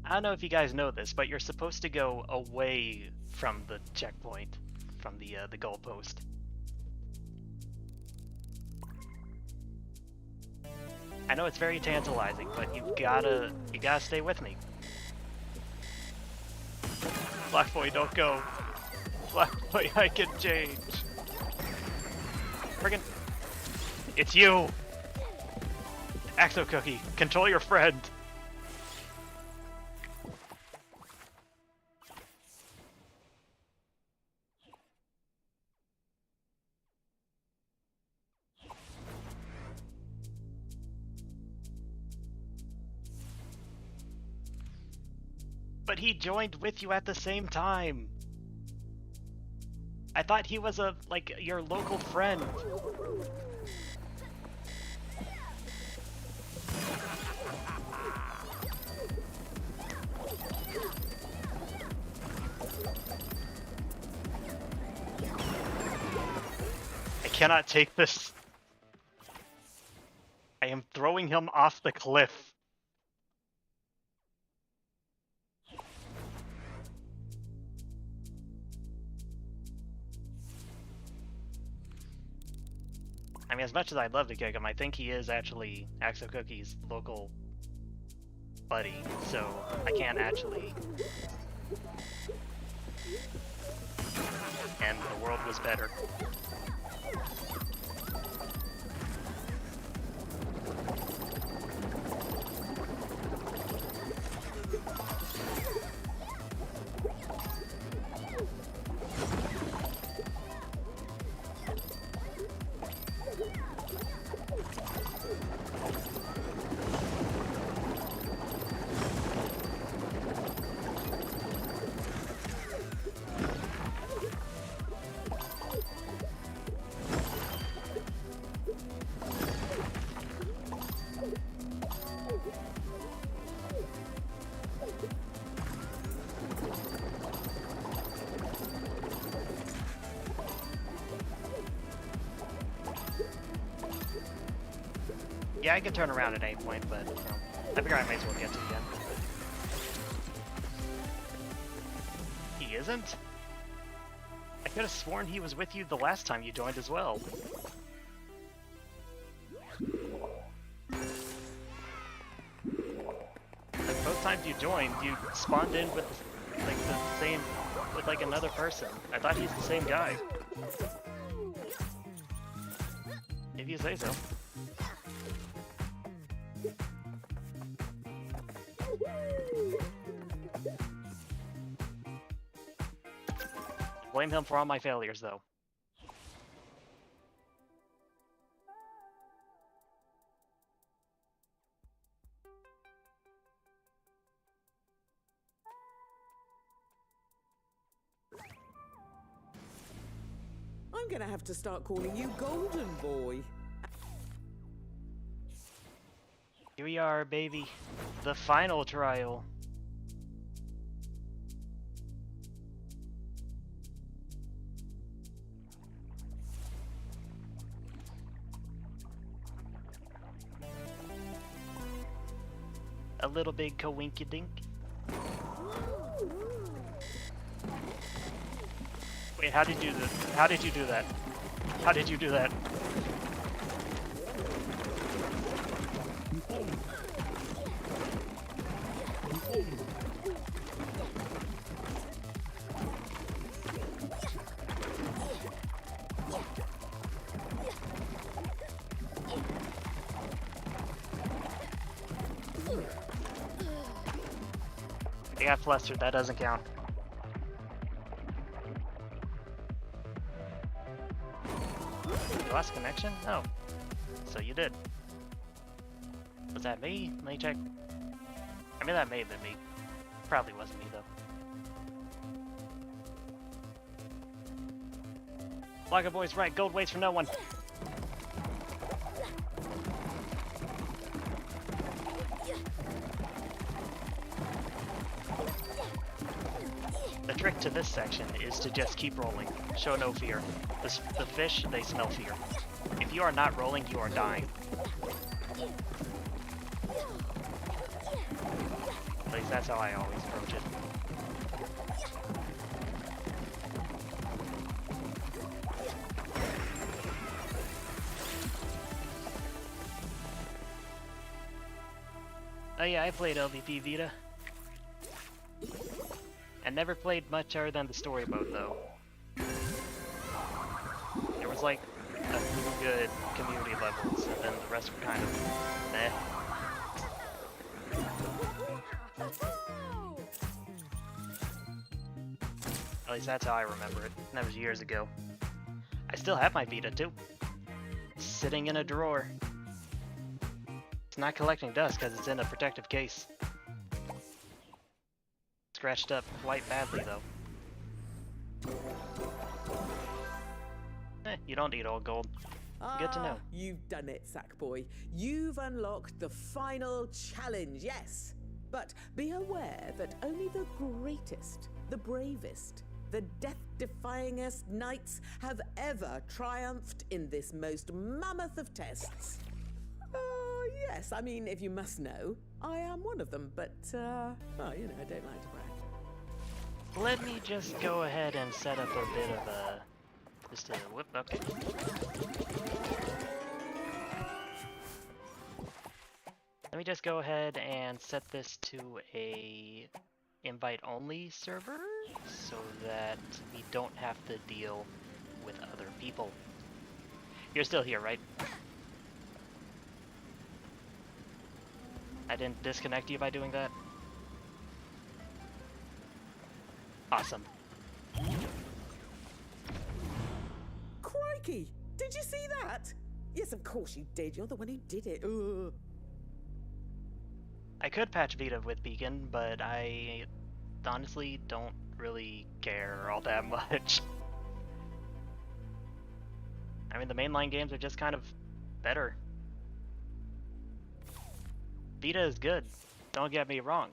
I don't know if you guys know this, but you're supposed to go away from the checkpoint, from the goalpost. I know it's very tantalizing, but you gotta stay with me. Black boy, don't go. Black boy, I can change. Friggin', it's you. Axo Cookie, control your friend. But he joined with you at the same time. I thought he was like your local friend. I cannot take this. I am throwing him off the cliff. I mean, as much as I'd love to kick him, I think he is actually Axel Cookie's local buddy, so I can't actually. And the world was better. Yeah, I could turn around at any point, but you know, I figure I might as well get to the end. He isn't? I could have sworn he was with you the last time you joined as well. Like, both times you joined, you spawned in with like the same, with like another person. I thought he's the same guy. If you say so. Blame him for all my failures, though. I'm gonna have to start calling you Golden Boy. Here we are, baby. The final trial. A little big coinky-dink. Wait, how did you do that? How did you do that? How did you do that? I got flustered, that doesn't count. You lost connection? Oh. So you did. Was that me? Let me check. I mean, that may have been me. Probably wasn't me, though. Blogger Boy's right, gold waits for no one. The trick to this section is to just keep rolling. Show no fear. The fish, they smell fear. If you are not rolling, you are dying. At least that's how I always approach it. Oh yeah, I played LVP Vita. And never played much other than the story mode, though. There was like a few good community levels, and then the rest were kind of meh. At least that's how I remember it. And that was years ago. I still have my Vita, too. It's sitting in a drawer. It's not collecting dust because it's in a protective case. scratched up quite badly, though. You don't need all gold. Good to know. You've done it, Sackboy. You've unlocked the final challenge, yes. But be aware that only the greatest, the bravest, the death-defyingest knights have ever triumphed in this most mammoth of tests. Yes, I mean, if you must know, I am one of them, but, well, you know, I don't like to brag. Let me just go ahead and set up a bit of a... Just a whoop, okay. Let me just go ahead and set this to a invite-only server so that we don't have to deal with other people. You're still here, right? I didn't disconnect you by doing that? Awesome. Crikey! Did you see that? Yes, of course you did. You're the one who did it. Ugh. I could patch Vita with Beacon, but I honestly don't really care all that much. I mean, the mainline games are just kind of better. Vita is good, don't get me wrong.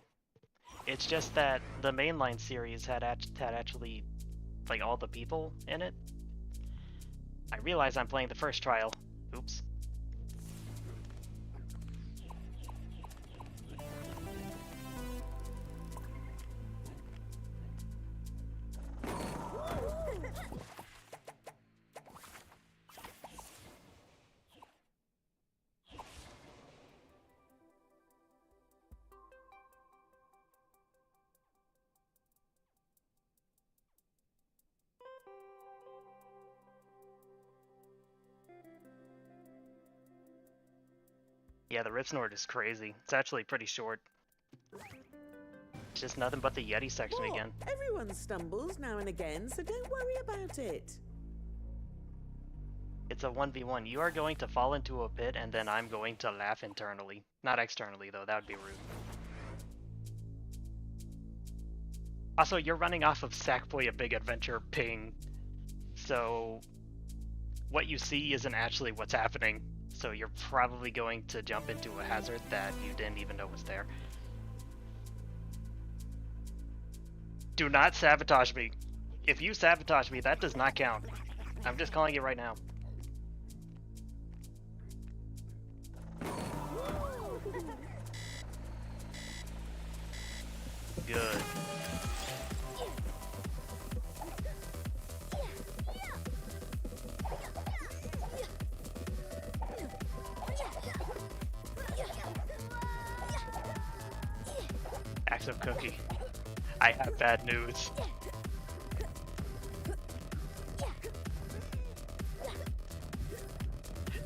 It's just that the mainline series had actually, like, all the people in it. I realize I'm playing the first trial. Oops. Yeah, the Ripsnorter is crazy. It's actually pretty short. It's just nothing but the Yeti section again. Everyone stumbles now and again, so don't worry about it. It's a 1v1. You are going to fall into a pit, and then I'm going to laugh internally. Not externally, though. That would be rude. Also, you're running off of Sackboy A Big Adventure ping. So, what you see isn't actually what's happening. So you're probably going to jump into a hazard that you didn't even know was there. Do not sabotage me. If you sabotage me, that does not count. I'm just calling it right now. Good. Active cookie. I have bad news.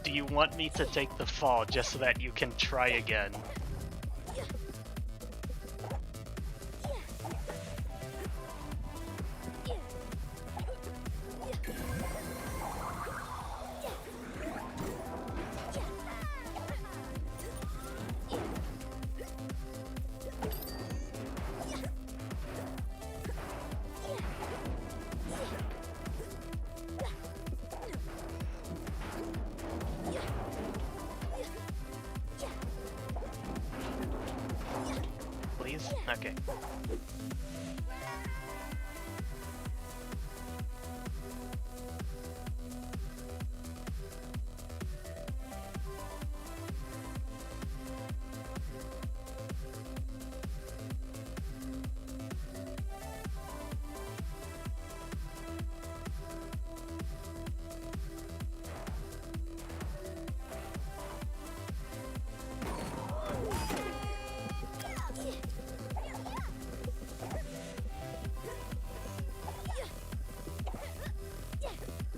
Do you want me to take the fall just so that you can try again? Please? Okay.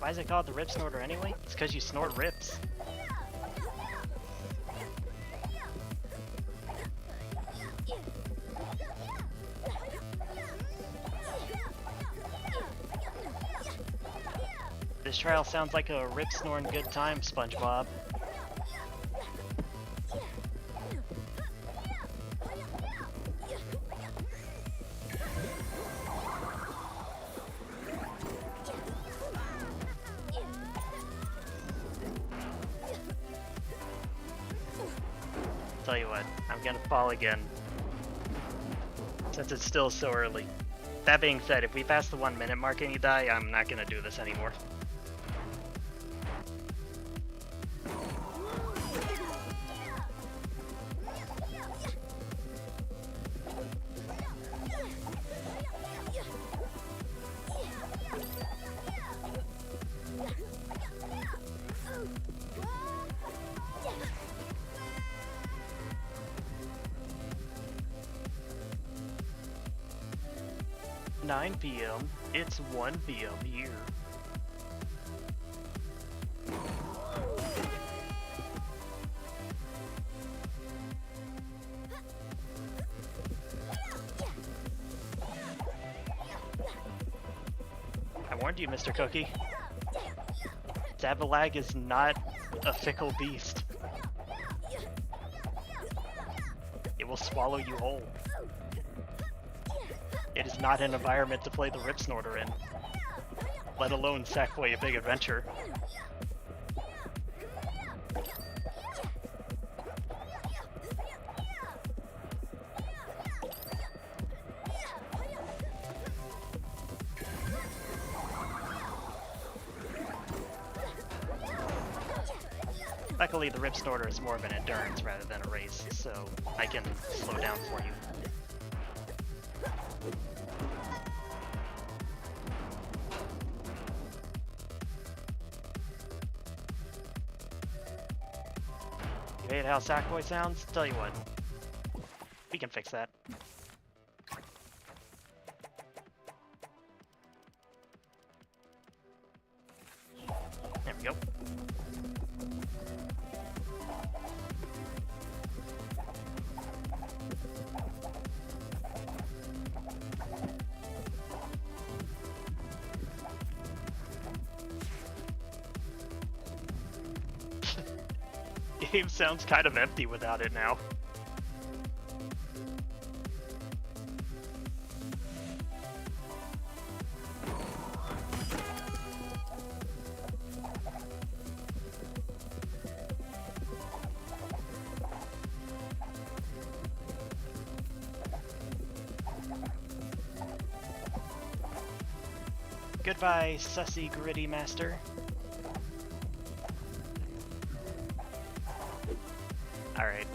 Why is it called the Ripsnorter anyway? It's because you snort rips. This trial sounds like a rip snoring good time, SpongeBob. Tell you what, I'm gonna fall again. Since it's still so early. That being said, if we pass the 1 minute mark and you die, I'm not gonna do this anymore. PM, it's 1 PM here. I warned you, Mr. Cookie. SABA lag is not a fickle beast. It will swallow you whole. It is not an environment to play the Ripsnorter in, let alone Sackboy A Big Adventure. Luckily, the Ripsnorter is more of an endurance rather than a race, so I can slow down for you. You hate how Sackboy sounds? Tell you what, we can fix that. There we go. Game sounds kind of empty without it now. Goodbye, sussy gritty master. Alright.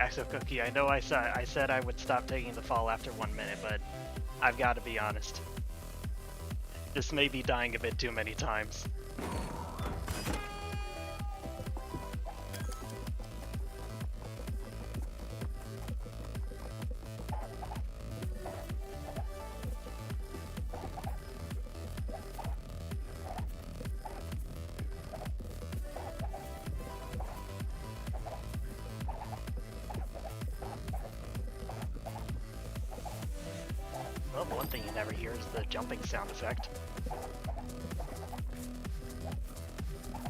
Axo Cookie, I know I said I would stop taking the fall after 1 minute, but I've got to be honest. This may be dying a bit too many times. Well, one thing you never hear is the jumping sound effect.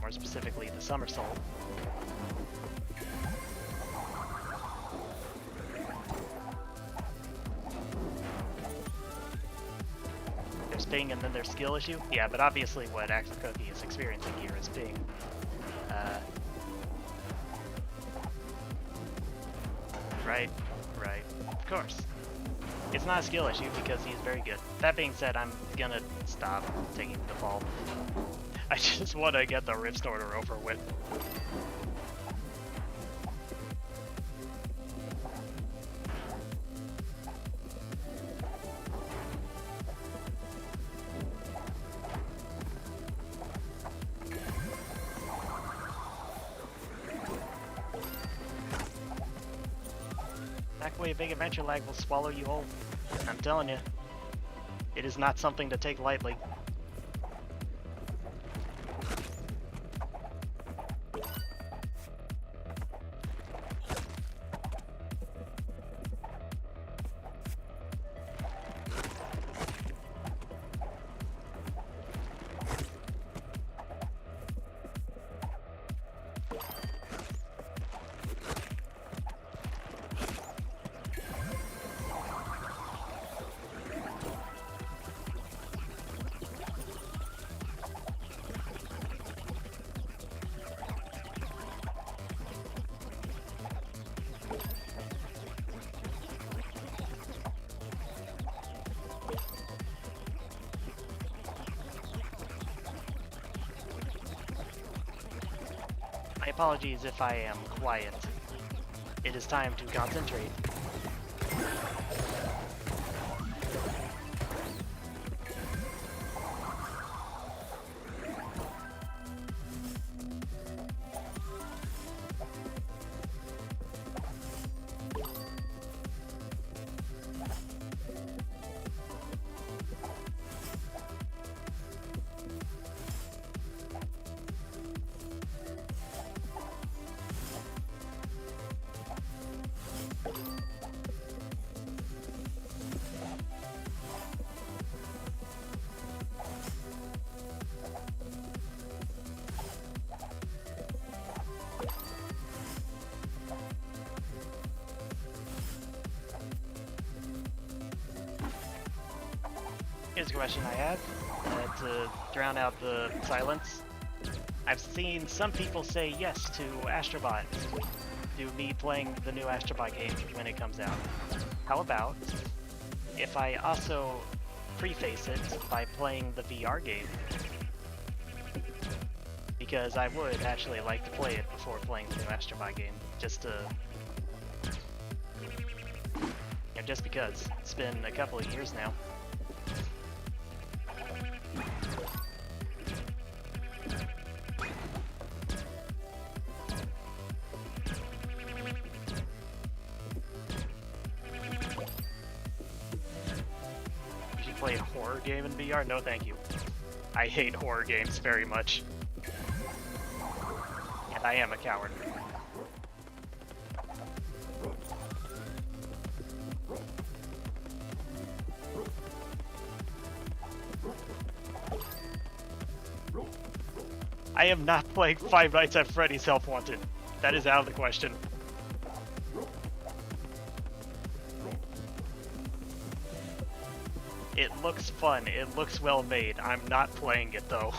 More specifically, the somersault. There's ping and then there's skill issue? Yeah, but obviously what Axo Cookie is experiencing here is ping. Right, of course. It's not a skill issue because he's very good. That being said, I'm gonna stop taking the fall. I just want to get the Ripsnorter over with. Sackboy A Big Adventure lag will swallow you whole. I'm telling you, it is not something to take lightly. apologies if I am quiet. It is time to concentrate. Here's a question I had to drown out the silence. I've seen some people say yes to Astrobot, to me playing the new Astrobot game when it comes out. How about if I also preface it by playing the VR game? Because I would actually like to play it before playing the new Astrobot game, just to... just because. It's been a couple of years now. Play a horror game in VR? No thank you. I hate horror games very much. And I am a coward. I am not playing Five Nights at Freddy's Help Wanted. That is out of the question. It looks fun, it looks well made. I'm not playing it though.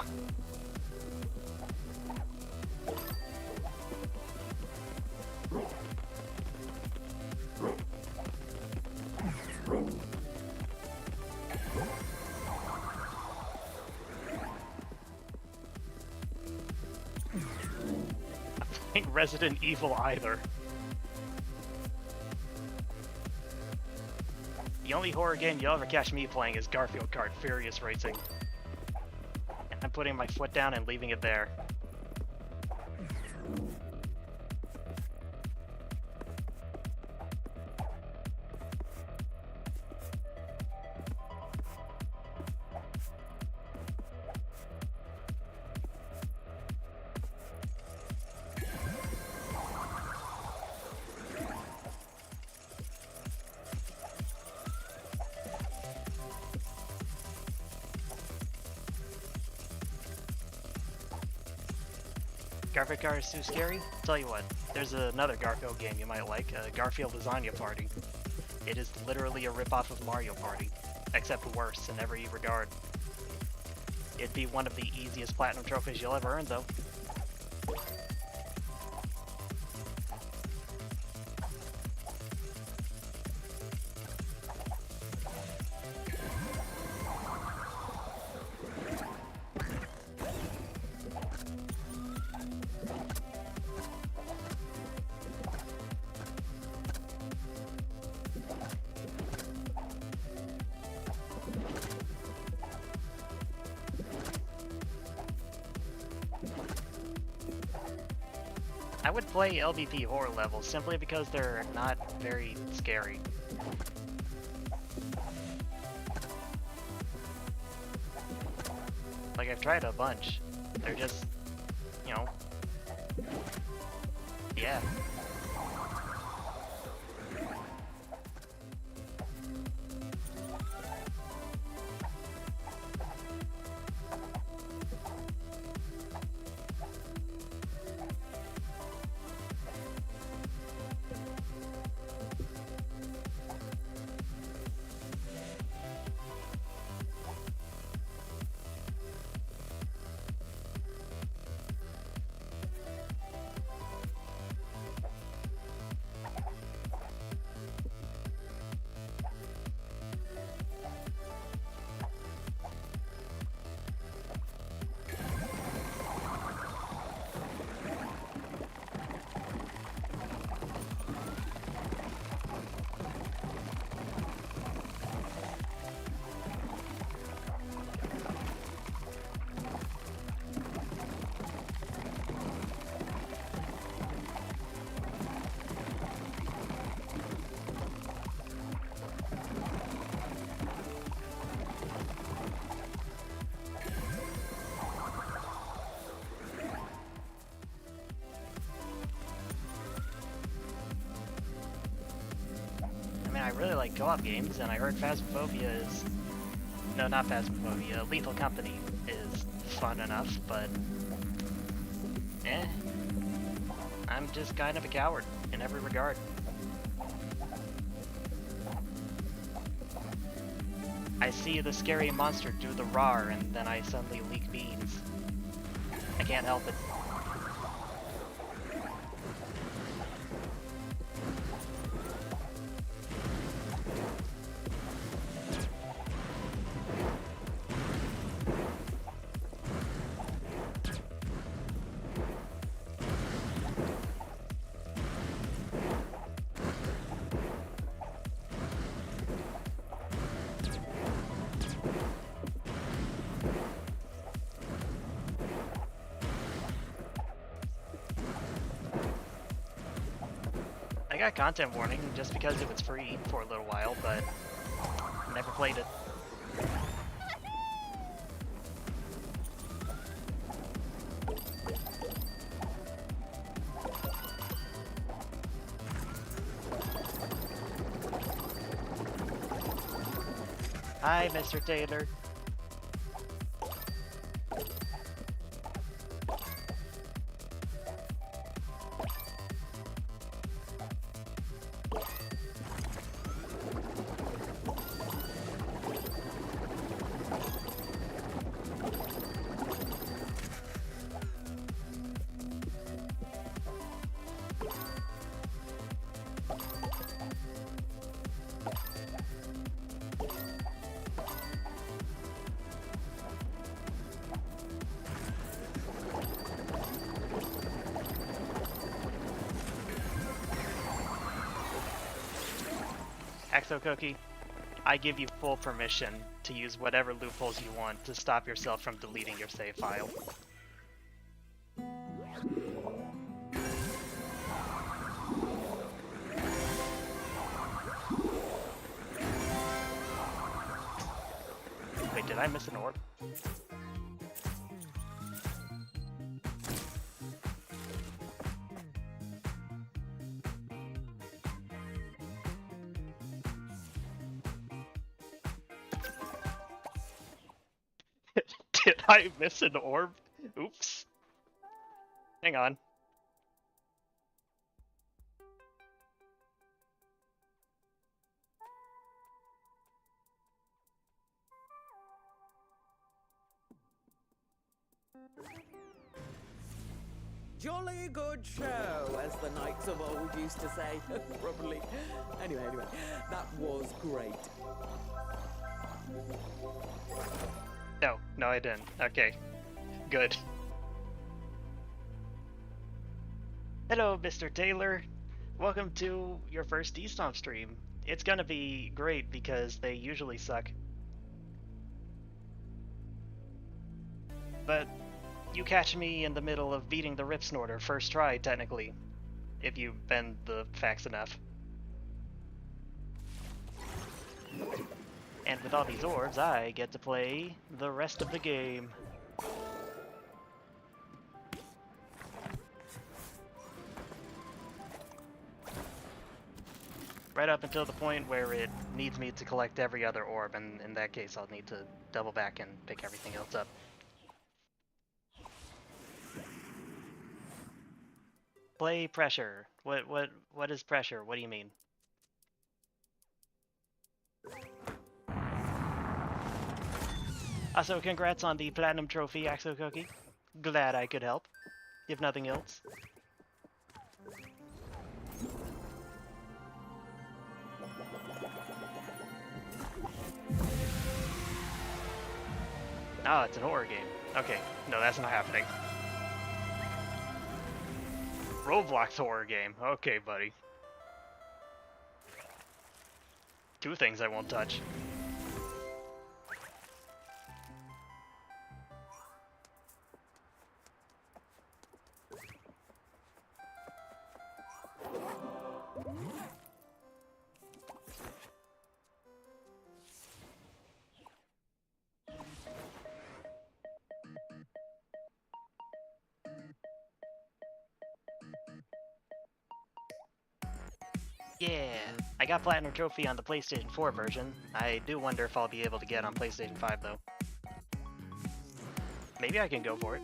I'm playing Resident Evil either. The only horror game you'll ever catch me playing is Garfield Kart Furious Racing. And I'm putting my foot down and leaving it there. Garfield Kart is too scary? Tell you what, there's another Garfield game you might like, Garfield Lasagna Party. It is literally a ripoff of Mario Party, except worse in every regard. It'd be one of the easiest platinum trophies you'll ever earn though. I would play LVP horror levels simply because they're not very scary. Like, I've tried a bunch. They're just, you know, yeah. mean, I really like co-op games, and I heard Phasmophobia is... No, not Phasmophobia. Lethal Company is fun enough, but... Eh. I'm just kind of a coward in every regard. I see the scary monster do the roar, and then I suddenly leak beans. I can't help it. I got content warning just because it was free for a little while, but never played it. Hi, Mr. Taylor. Axo Cookie, I give you full permission to use whatever loopholes you want to stop yourself from deleting your save file. Wait, did I miss an orb? Did I miss an orb? Oops. Hang on. Jolly good show, as the knights of old used to say. Probably. Anyway, that was great. No, I didn't. Okay. Good. Hello, Mr. Taylor. Welcome to your first D-Stomp stream. It's gonna be great because they usually suck. But you catch me in the middle of beating the Ripsnorter first try, technically, if you bend the facts enough. And with all these orbs, I get to play the rest of the game. Right up until the point where it needs me to collect every other orb, and in that case I'll need to double back and pick everything else up. Play pressure. What is pressure? What do you mean? Also, congrats on the Platinum Trophy, Axo Cookie. Glad I could help, if nothing else. Oh, it's an horror game. Okay, no, that's not happening. Roblox horror game. Okay, buddy. Two things I won't touch. Yeah, I got Platinum Trophy on the PlayStation 4 version. I do wonder if I'll be able to get on PlayStation 5 though. Maybe I can go for it.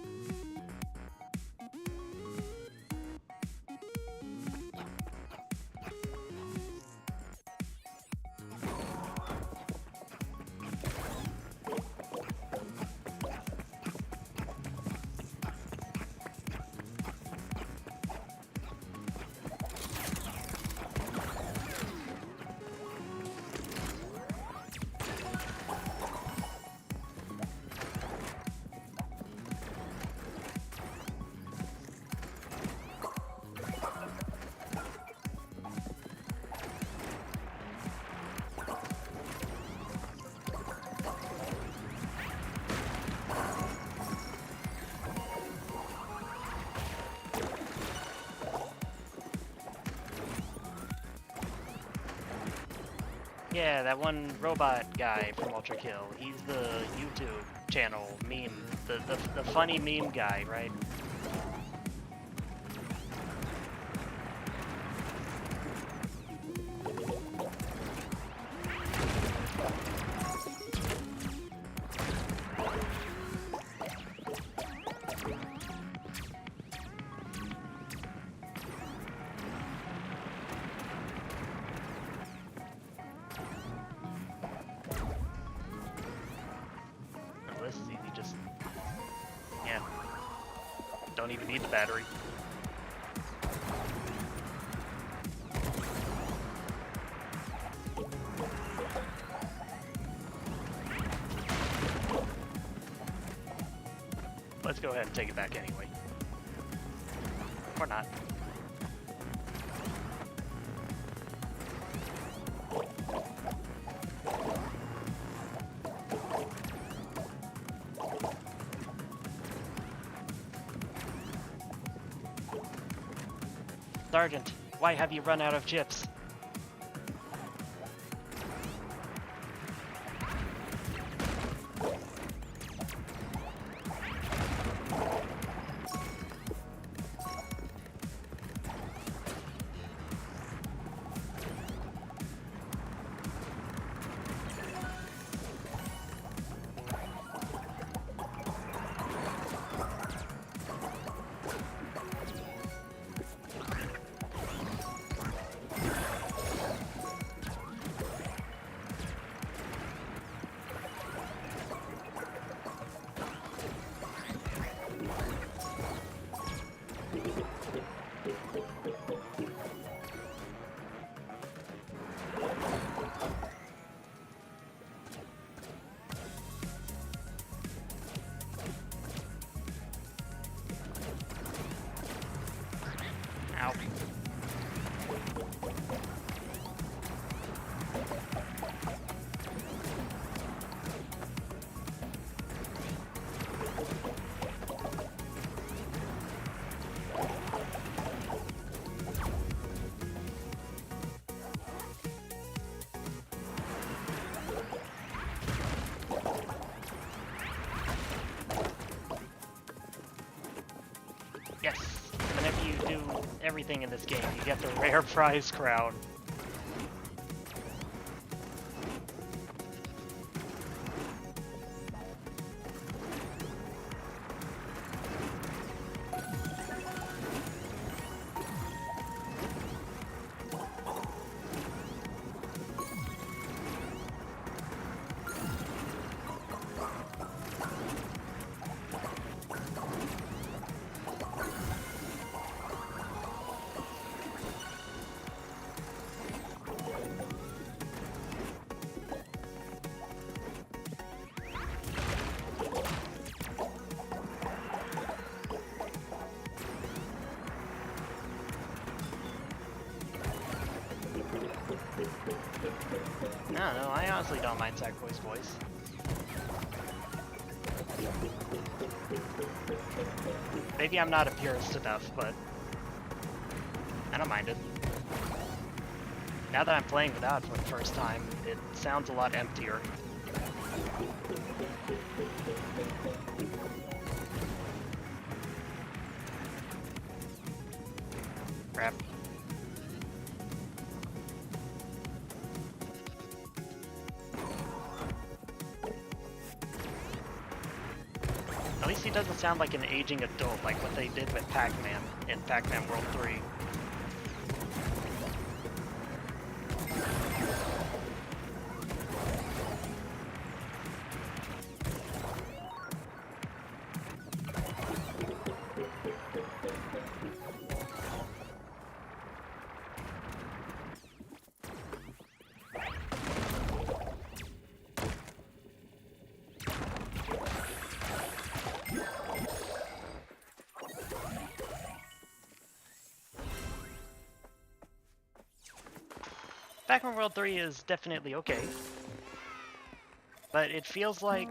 Yeah, that one robot guy from Ultra Kill. He's the YouTube channel meme, the funny meme guy, right? Oh, this is easy, just... yeah. Don't even need the battery. Let's go ahead and take it back anyway. Or not. Sergeant, why have you run out of chips? Ow. Yes, whenever you do everything in this game, you get the rare prize crown. No, I honestly don't mind Sackboy's voice. Maybe I'm not a purist enough, but I don't mind it. Now that I'm playing without for the first time, it sounds a lot emptier. Crap. least he doesn't sound like an aging adult like what they did with Pac-Man in Pac-Man World 3. Pac-Man World 3 is definitely okay, but it feels like...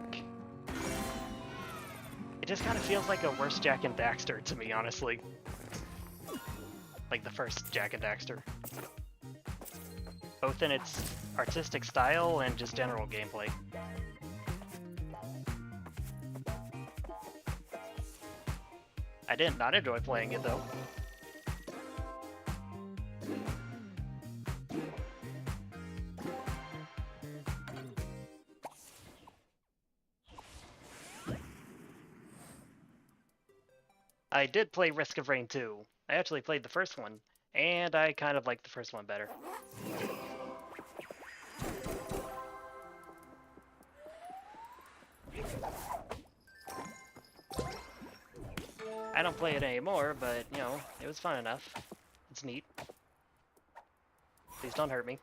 It just kind of feels like a worse Jak and Daxter to me, honestly. Like the first Jak and Daxter. Both in its artistic style and just general gameplay. I did not enjoy playing it though. I did play Risk of Rain 2. I actually played the first one, and I kind of liked the first one better. I don't play it anymore, but, you know, it was fun enough. It's neat. Please don't hurt me.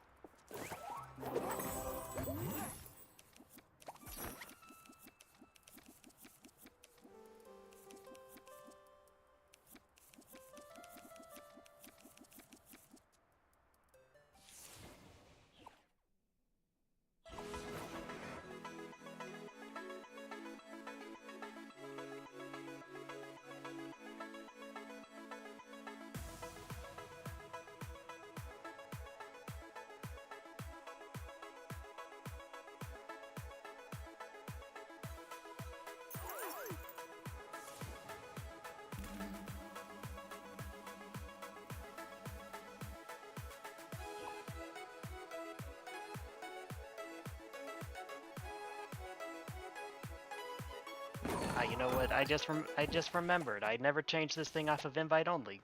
You know what? I just remembered. I never changed this thing off of invite only.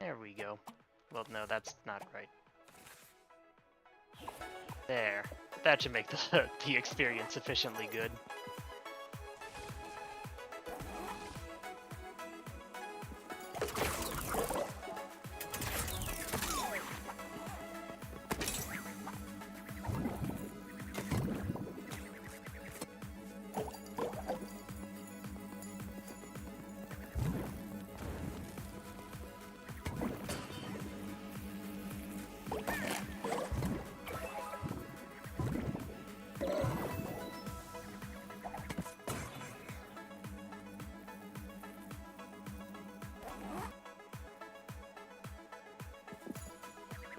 There we go. Well, no, that's not right. There. That should make the experience sufficiently good.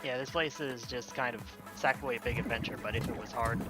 Yeah, this place is just kind of Sackboy Big Adventure, but if it was hard.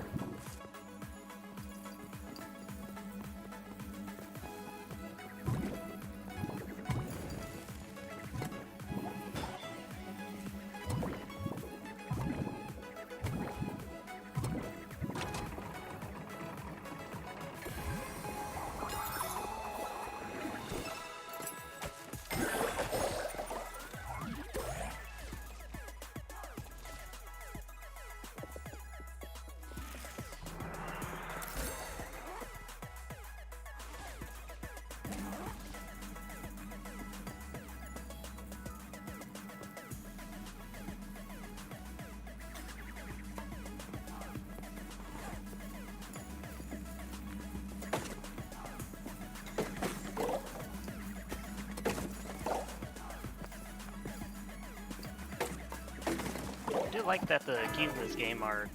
I do like that the keys in this game are...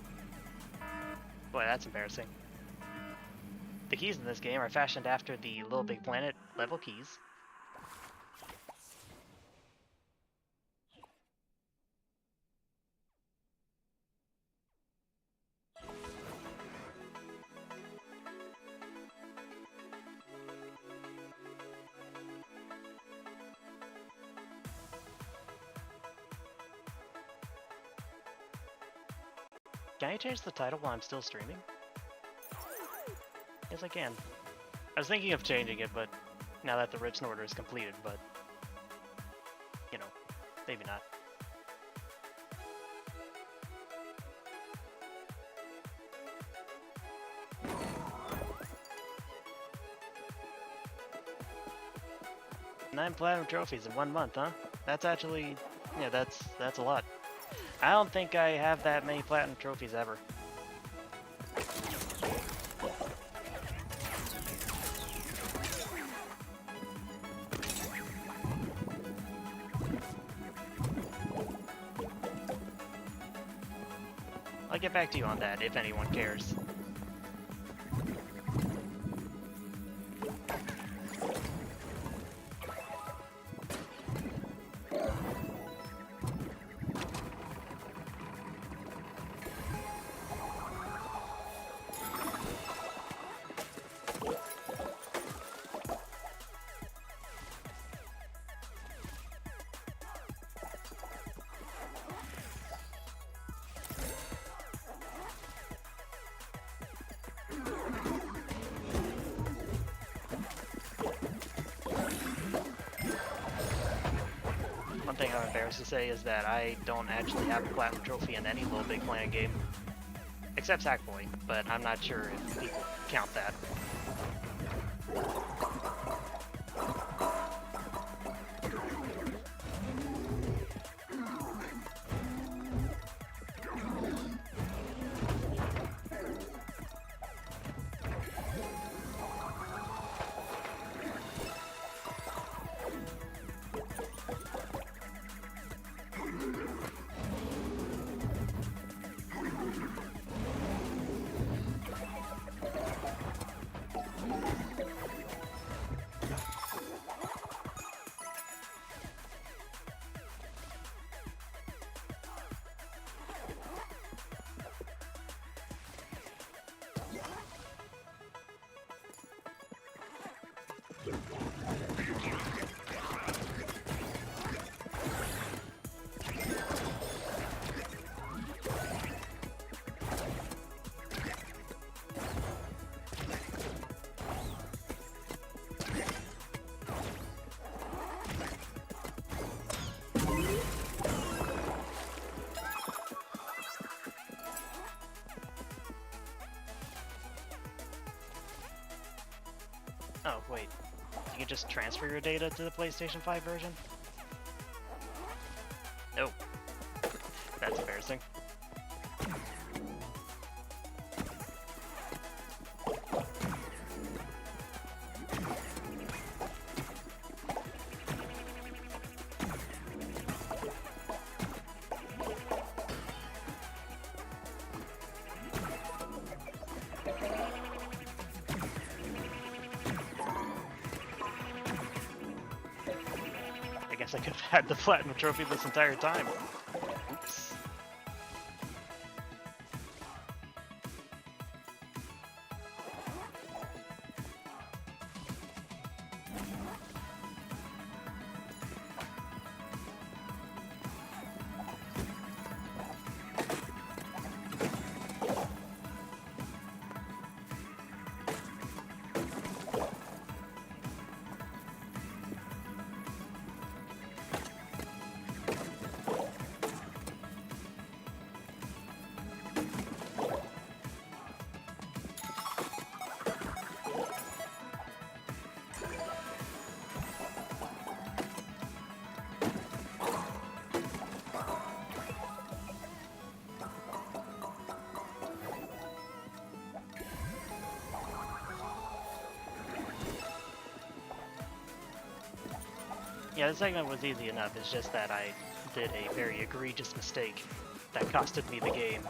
Boy, that's embarrassing. The keys in this game are fashioned after the Little Big Planet level keys. Can I change the title while I'm still streaming? Yes, I can. I was thinking of changing it, but now that the Ripsnorter is completed, but you know, maybe not. Nine platinum trophies in 1 month, huh? That's actually, yeah, that's a lot. I don't think I have that many platinum trophies ever. I'll get back to you on that if anyone cares. One thing I'm embarrassed to say is that I don't actually have a platinum trophy in any Little Big Planet game. Except Sackboy, but I'm not sure if people count that. Oh, wait. You can just transfer your data to the PlayStation 5 version? Nope. That's embarrassing. I guess I could have had the platinum trophy this entire time. Oops. Yeah, the segment was easy enough, it's just that I did a very egregious mistake that costed me the game.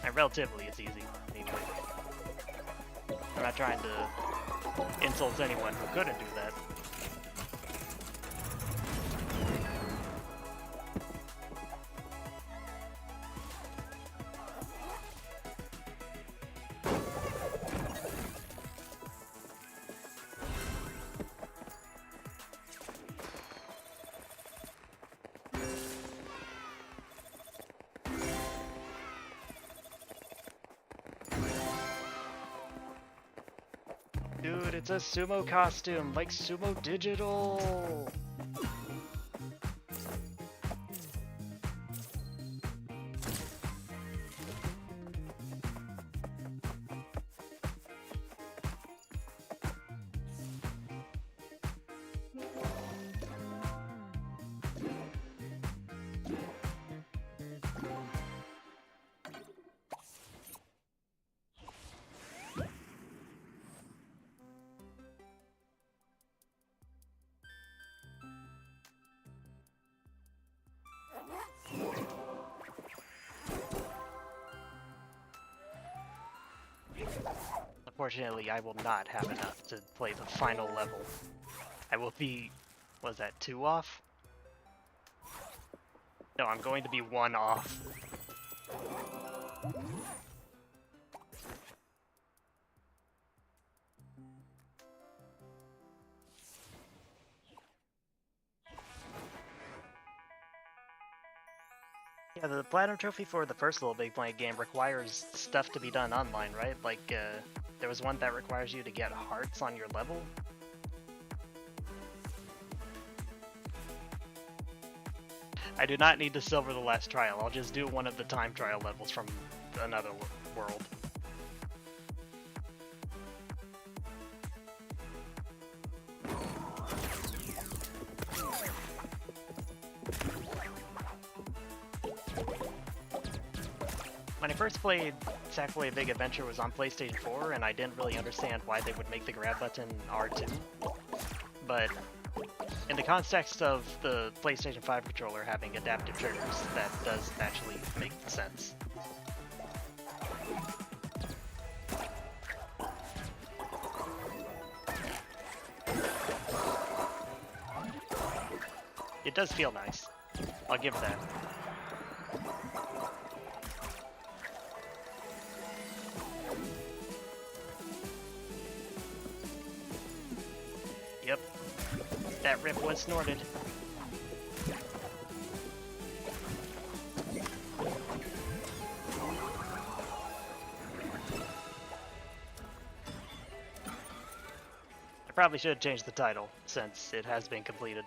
And relatively, it's easy, anyway. I'm not trying to insult anyone who couldn't do that. Dude, it's a sumo costume, like Sumo Digital! Unfortunately, I will not have enough to play the final level. I will be, was that 2 off? No, I'm going to be 1 off. Yeah, the Platinum Trophy for the first Little Big Planet game requires stuff to be done online, right? Like, there was one that requires you to get hearts on your level. I do not need to silver the last trial, I'll just do one of the time trial levels from another world. When I first played Sackboy: A Big Adventure was on PlayStation 4, and I didn't really understand why they would make the grab button R2. But in the context of the PlayStation 5 controller having adaptive triggers, that does actually make sense. It does feel nice. I'll give it that. Yep. That rip was snorted. I probably should have changed the title, since it has been completed.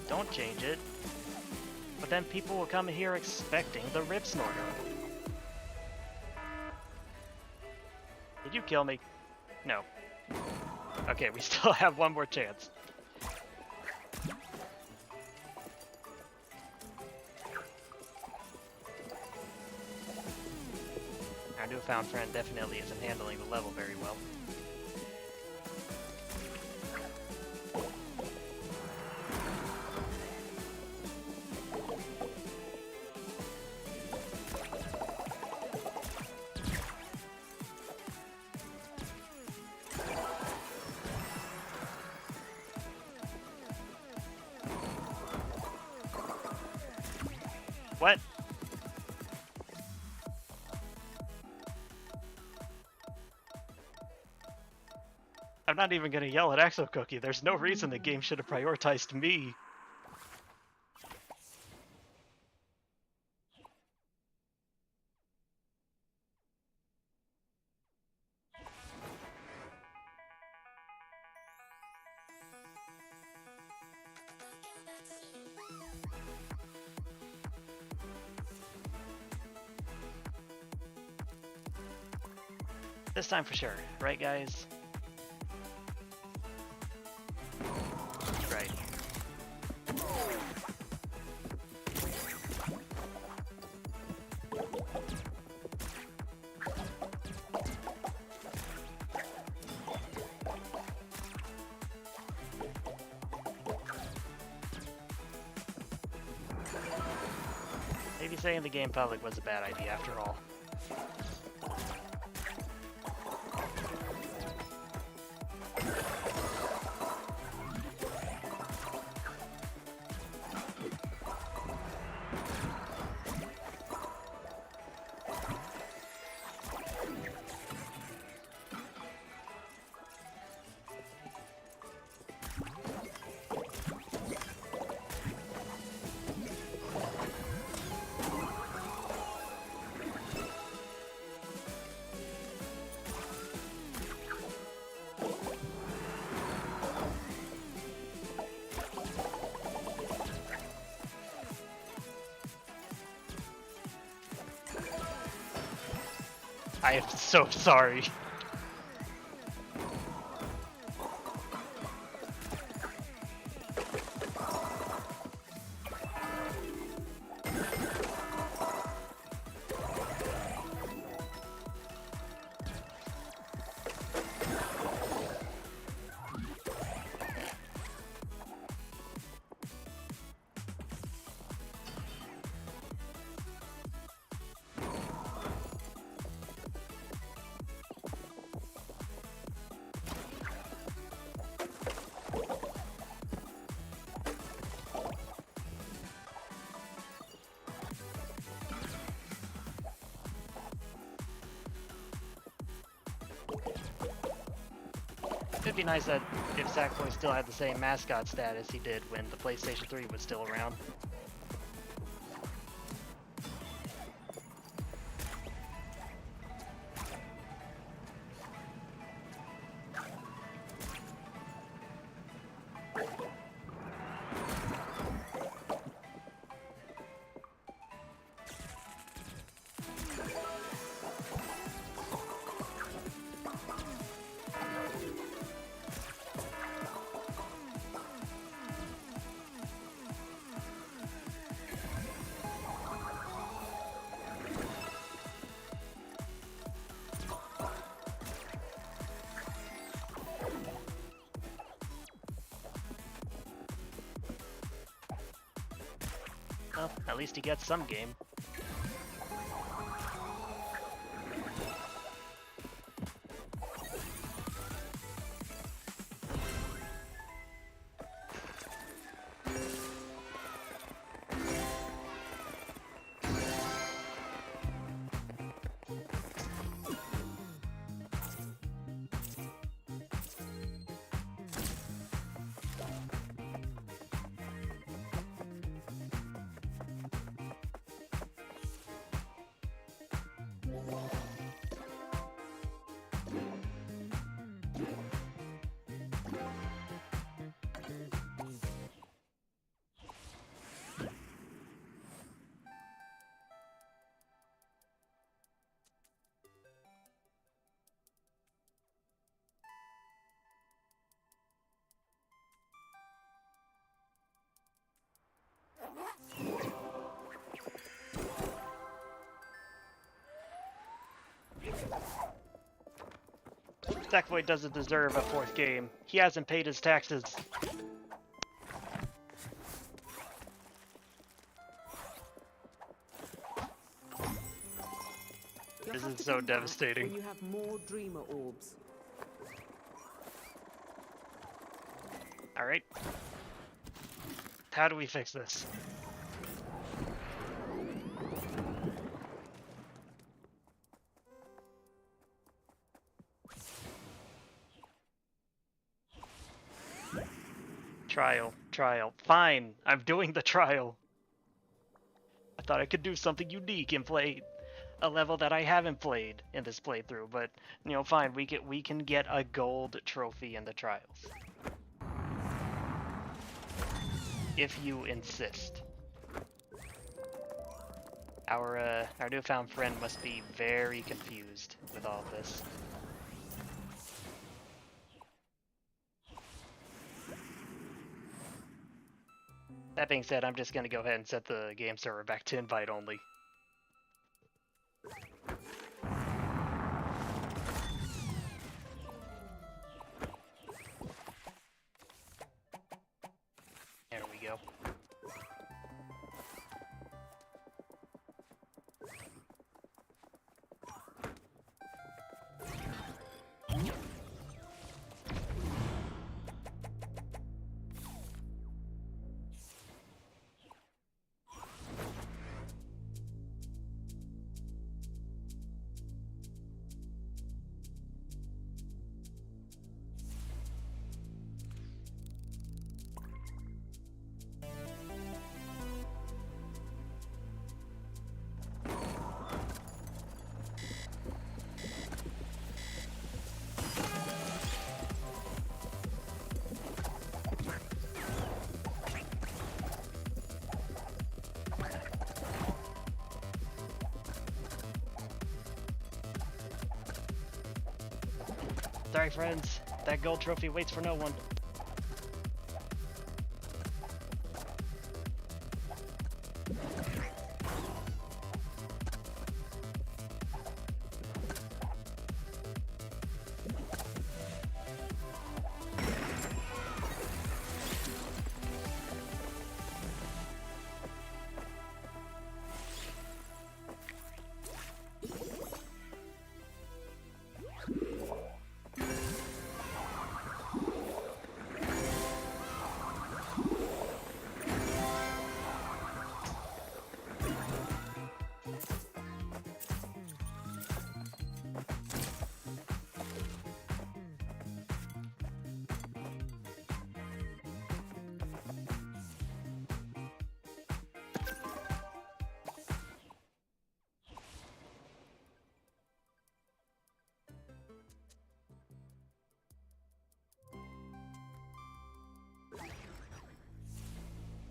Don't change it. But then people will come here expecting the Ripsnorter. Did you kill me? No. Okay, we still have one more chance. Our newfound friend definitely isn't handling the level very well. What? I'm not even gonna yell at Axo Cookie. There's no reason the game should have prioritized me. This time for sure, right guys? Right. Maybe saying the game public was a bad idea after all. I am so sorry. It'd be nice that if Sackboy still had the same mascot status he did when the PlayStation 3 was still around. Well, at least he gets some game. Sackboy doesn't deserve a fourth game. He hasn't paid his taxes. This is so devastating. You have more dreamer orbs. Alright. How do we fix this? Trial. Fine, I'm doing the trial. I thought I could do something unique and play a level that I haven't played in this playthrough, but you know, fine, we can get a gold trophy in the trials. If you insist. Our newfound friend must be very confused with all of this. That being said, I'm just going to go ahead and set the game server back to invite only. There we go. Alright, friends. That gold trophy waits for no one.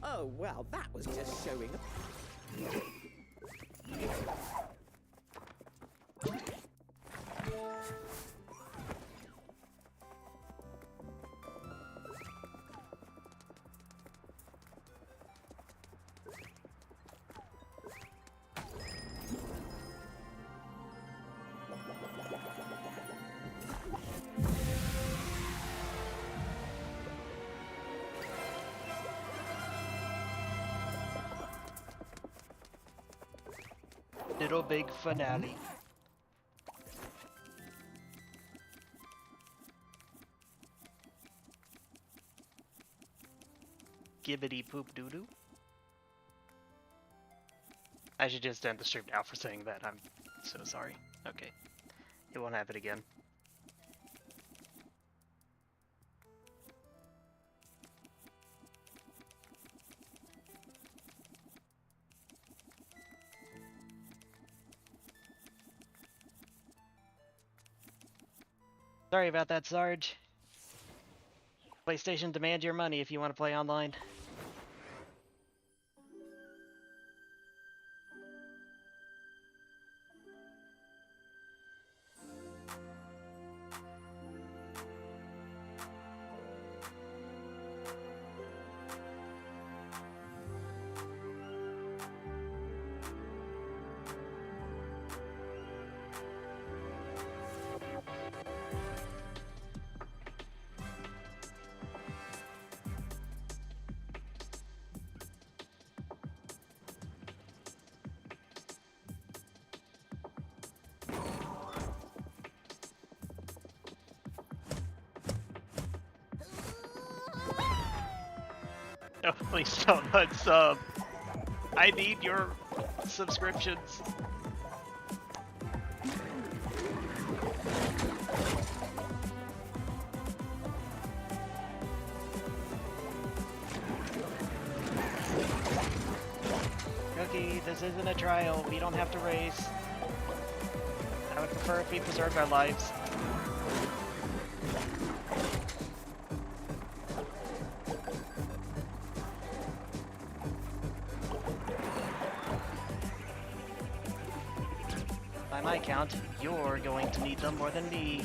Oh, well, that was just showing. Little big finale. Gibbity poop doo doo. I should just end the stream now for saying that. I'm so sorry. Okay. It won't happen again. Sorry about that, Sarge. PlayStation, demand your money if you want to play online. No, please don't unsub. I need your subscriptions. Cookie, this isn't a trial. We don't have to race. I would prefer if we preserved our lives. By my count, you're going to need them more than me.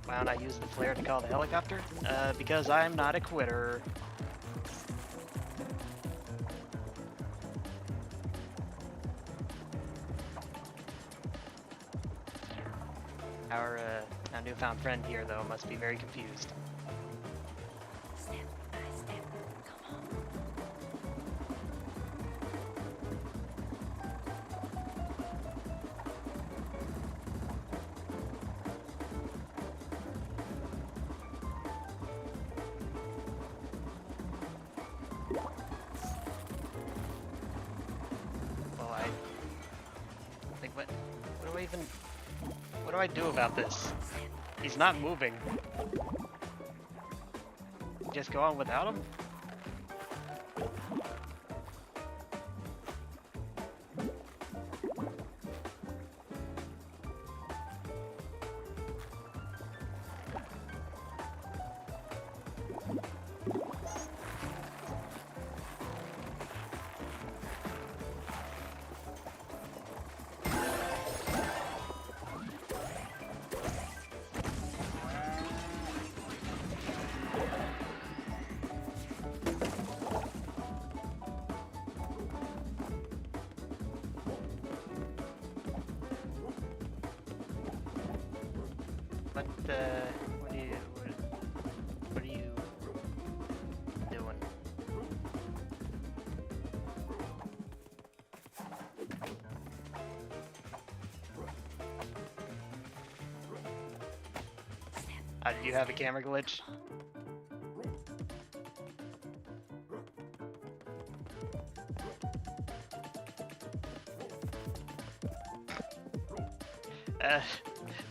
Why don't I use the flare to call the helicopter? Because I'm not a quitter. Our newfound friend here, though, must be very confused. Step by step, come on. even... What do I do about this? He's not moving. Just go on without him? What are you doing? Did you have a camera glitch?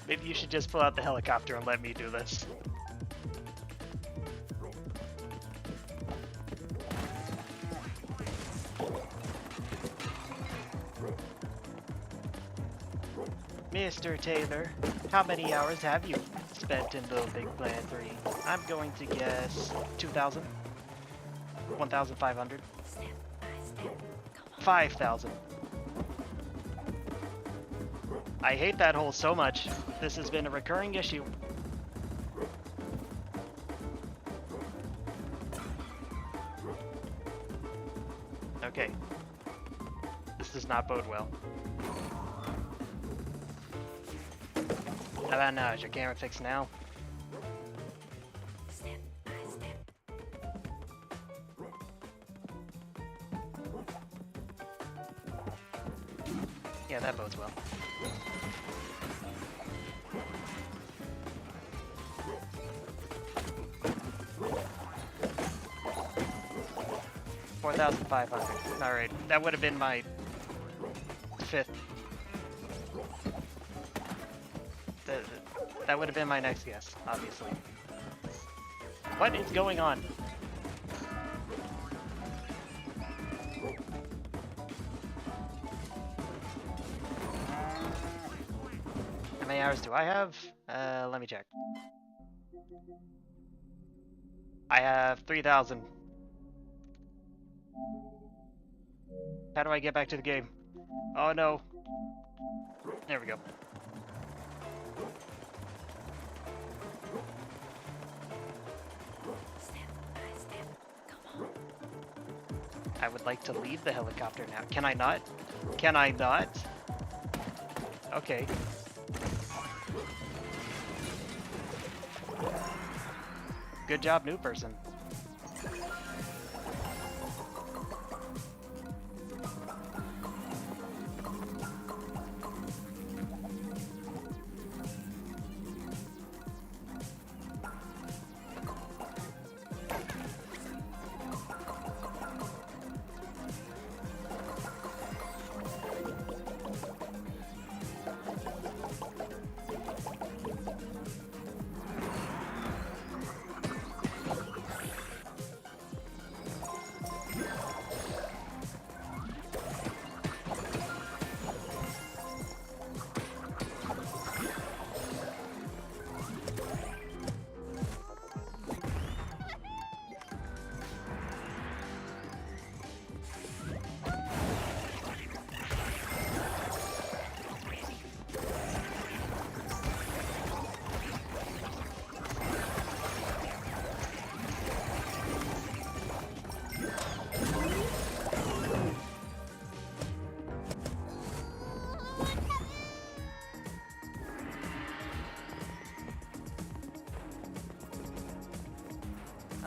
Maybe you should just pull out the helicopter and let me do this. Mr. Taylor, how many hours have you spent in Little Big Planet 3? I'm going to guess 2,000? 1,500? 5,000. I hate that hole so much. This has been a recurring issue. Okay. This does not bode well. How about now? Is your camera fixed now? Yeah, that bodes well. $4,500. All right, that would have been my fifth. That would have been my next guess, obviously. What is going on? How many hours do I have? Let me check. I have 3,000. How do I get back to the game? Oh no. There we go. I would like to leave the helicopter now. Can I not? Can I not? Okay. Good job, new person.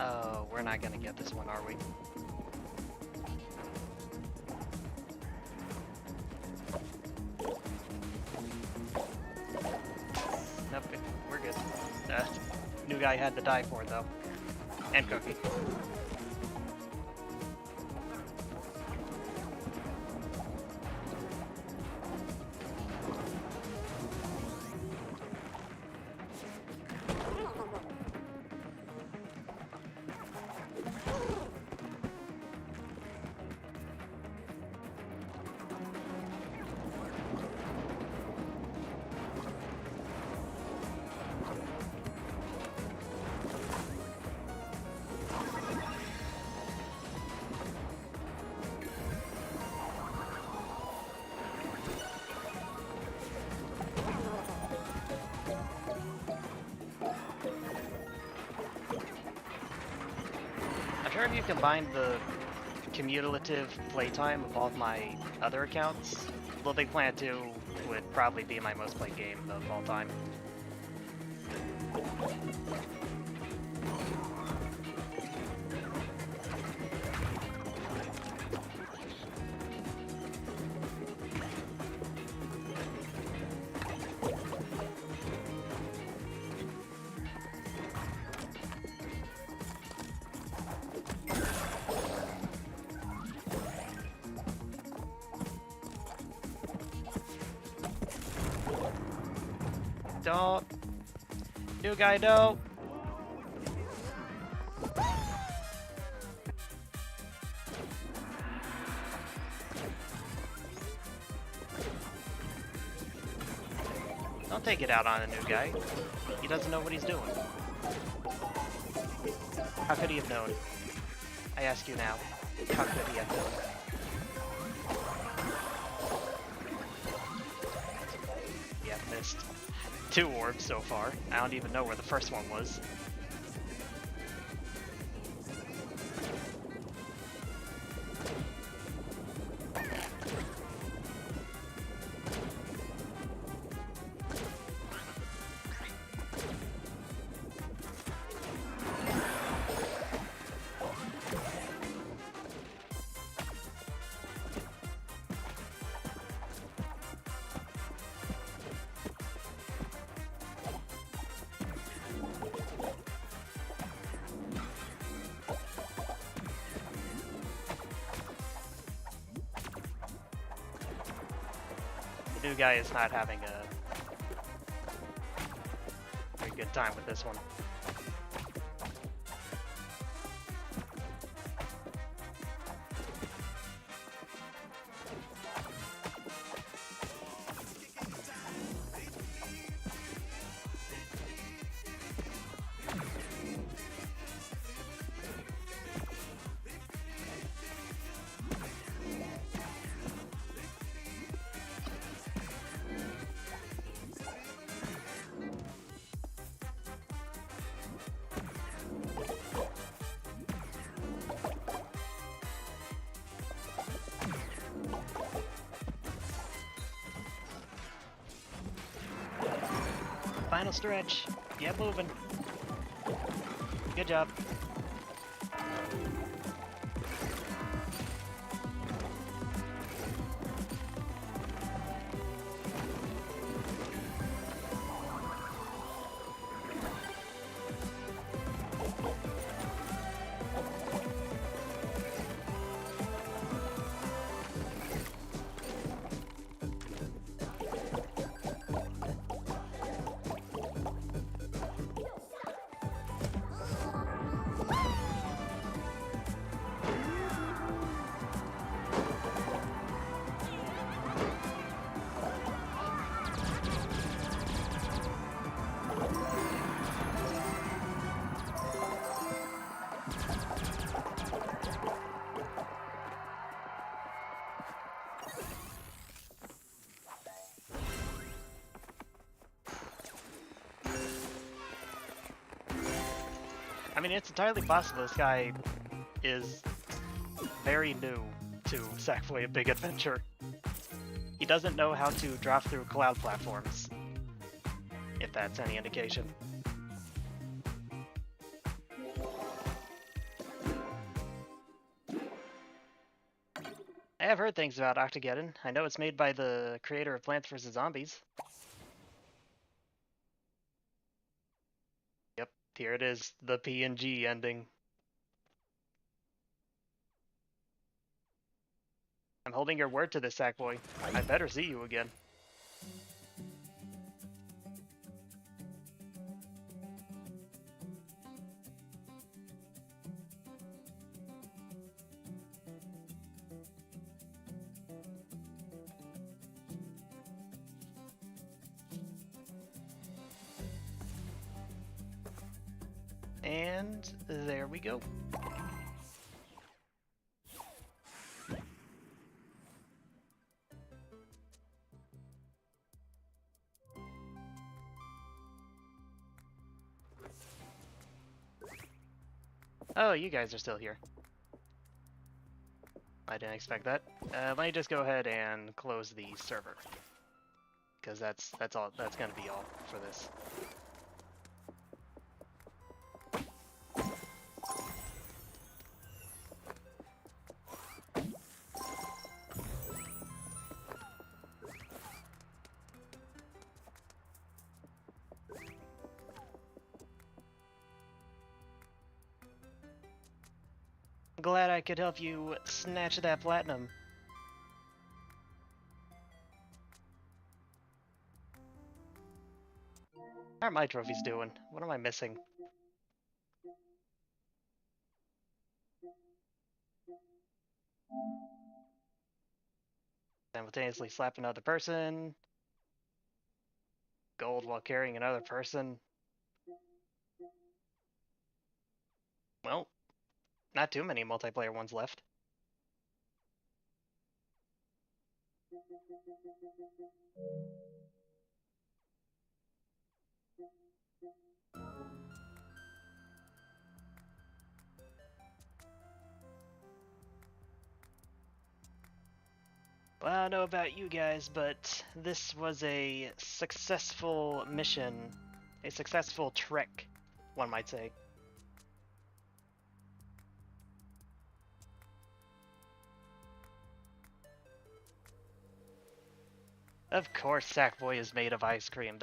Oh, we're not gonna get this one, are we? Nope, we're good. New guy had to die for it, though. And Cookie. sure if you combine the cumulative playtime of all of my other accounts, Little Big Planet 2 would probably be my most played game of all time. Don't. New guy, don't. Don't take it out on a new guy. He doesn't know what he's doing. How could he have known? I ask you now. How could he have known? Yeah, missed. 2 orbs so far. I don't even know where the first one was. The new guy is not having a very good time with this one. Final stretch. Get moving. Good job. I mean, it's entirely possible this guy is very new to Sackboy: A Big Adventure. He doesn't know how to drop through cloud platforms, if that's any indication. I have heard things about Octogeddon. I know it's made by the creator of Plants vs. Zombies. Yep, here it is, the PNG ending. I'm holding your word to this, Sackboy. I better see you again. And there we go. Oh, you guys are still here. I didn't expect that. Let me just go ahead and close the server, because that's all. That's gonna be all for this. Glad I could help you snatch that platinum. How are my trophies doing? What am I missing? Simultaneously slap another person. Gold while carrying another person. Well, not too many multiplayer ones left. Well, I don't know about you guys, but this was a successful mission. A successful trek, one might say. Of course Sackboy is made of ice cream.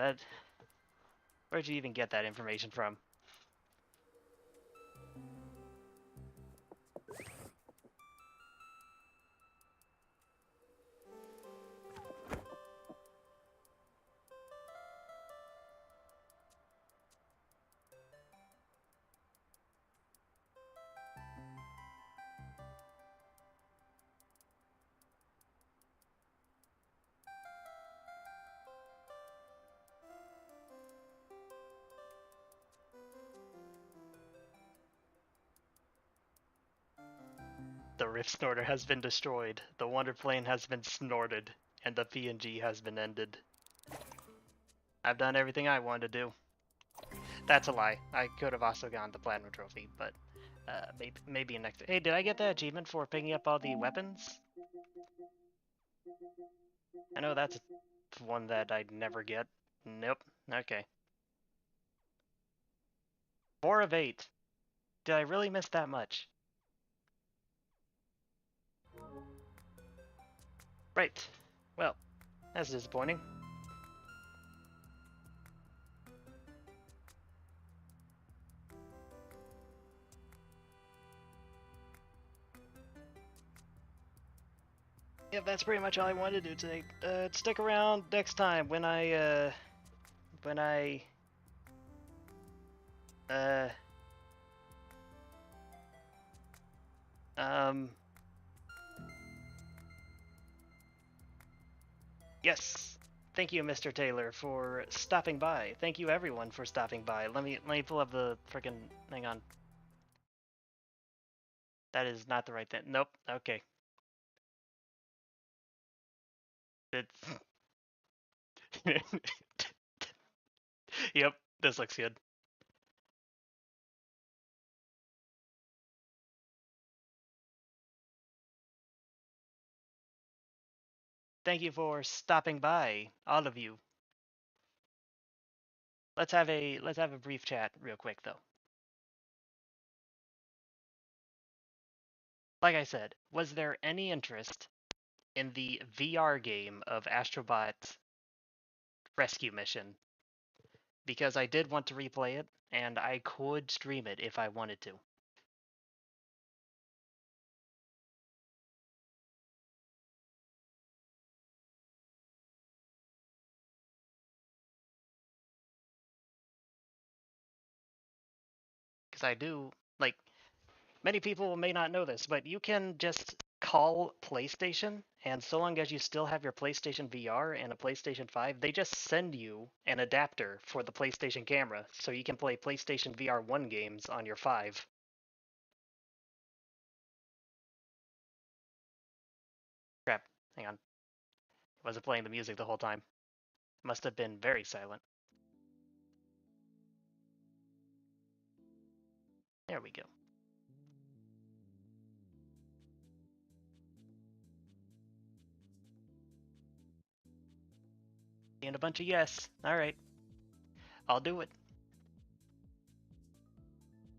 Where'd you even get that information from? The Ripsnorter has been destroyed, the Wonder Plane has been snorted, and the PNG has been ended. I've done everything I wanted to do. That's a lie. I could have also gotten the Platinum Trophy, but maybe next. Hey, did I get that achievement for picking up all the weapons? I know that's one that I'd never get. Nope. Okay. 4 of 8. Did I really miss that much? Right. Well, that's disappointing. Yep, that's pretty much all I wanted to do today. Stick around next time when I, uh, um, yes. Thank you, Mr. Taylor, for stopping by. Thank you, everyone, for stopping by. Let me pull up the frickin' hang on. That is not the right thing. Nope. Okay. It's Yep, this looks good. Thank you for stopping by, all of you. Let's have a brief chat real quick though. Like I said, was there any interest in the VR game of Astrobot Rescue Mission? Because I did want to replay it, and I could stream it if I wanted to. Because I do, like, many people may not know this, but you can just call PlayStation, and so long as you still have your PlayStation VR and a PlayStation 5, they just send you an adapter for the PlayStation camera, so you can play PlayStation VR 1 games on your 5. Crap, hang on. Wasn't playing the music the whole time. Must have been very silent. There we go. And a bunch of yes. Alright. I'll do it.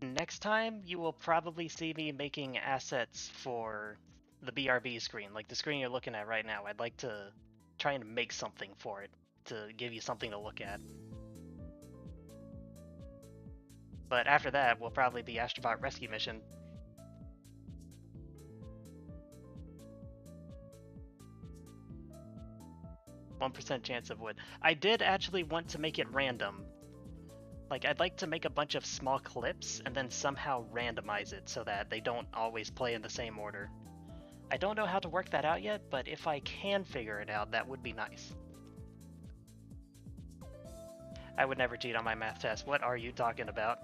Next time, you will probably see me making assets for the BRB screen, like the screen you're looking at right now. I'd like to try and make something for it, to give you something to look at. But after that, will probably be Astrobot Rescue Mission. %1 chance of wood. I did actually want to make it random. Like, I'd like to make a bunch of small clips and then somehow randomize it so that they don't always play in the same order. I don't know how to work that out yet, but if I can figure it out, that would be nice. I would never cheat on my math test. What are you talking about?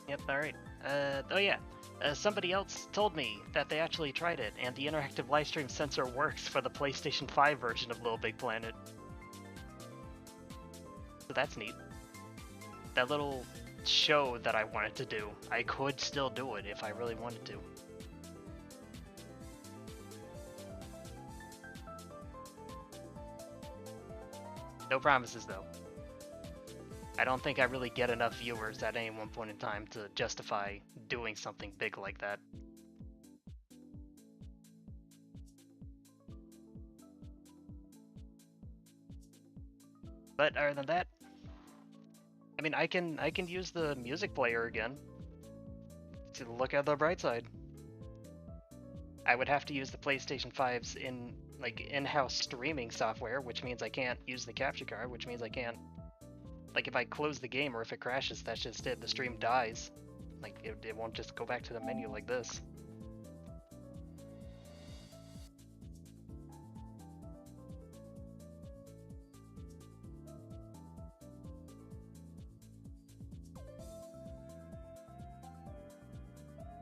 Yep, alright. Oh yeah. Somebody else told me that they actually tried it, and the interactive livestream sensor works for the PlayStation 5 version of Little Big Planet. So that's neat. That little show that I wanted to do, I could still do it if I really wanted to. No promises though. I don't think I really get enough viewers at any one point in time to justify doing something big like that. But other than that, I mean, I can use the music player again to look at the bright side. I would have to use the PlayStation 5's in-house streaming software, which means I can't use the capture card, which means I can't. Like, if I close the game or if it crashes, that's just it. The stream dies. Like, it won't just go back to the menu like this.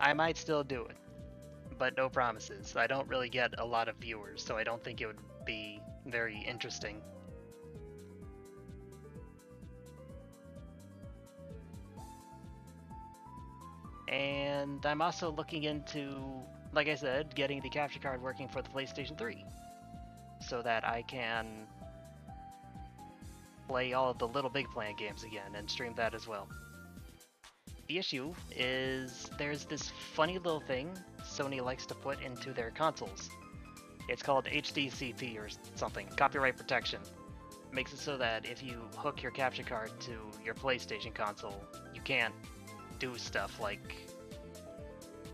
I might still do it, but no promises. I don't really get a lot of viewers, so I don't think it would be very interesting. And I'm also looking into, like I said, getting the capture card working for the PlayStation 3 so that I can play all of the Little Big Planet games again and stream that as well. The issue is there's this funny little thing Sony likes to put into their consoles. It's called HDCP or something, copyright protection. It makes it so that if you hook your capture card to your PlayStation console, you can't do stuff like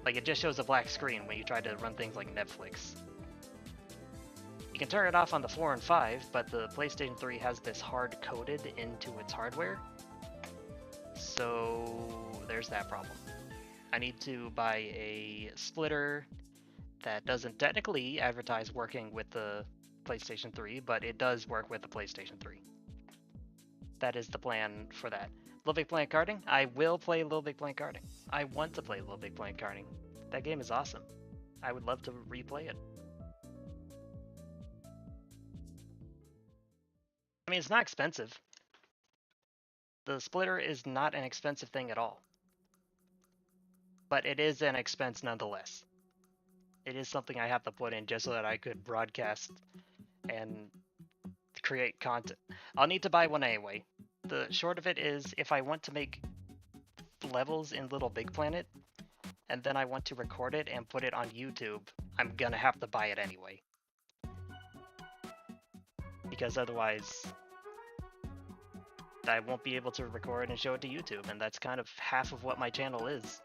it just shows a black screen when you try to run things like Netflix. You can turn it off on the 4 and 5, but the PlayStation 3 has this hard-coded into its hardware. So there's that problem. I need to buy a splitter that doesn't technically advertise working with the PlayStation 3, but it does work with the PlayStation 3. That is the plan for that. Little Big Planet Karting? I will play Little Big Planet Karting. I want to play Little Big Planet Karting. That game is awesome. I would love to replay it. I mean, it's not expensive. The splitter is not an expensive thing at all. But it is an expense nonetheless. It is something I have to put in just so that I could broadcast and create content. I'll need to buy one anyway. The short of it is, if I want to make levels in Little Big Planet, and then I want to record it and put it on YouTube, I'm gonna have to buy it anyway. Because otherwise, I won't be able to record and show it to YouTube, and that's kind of half of what my channel is.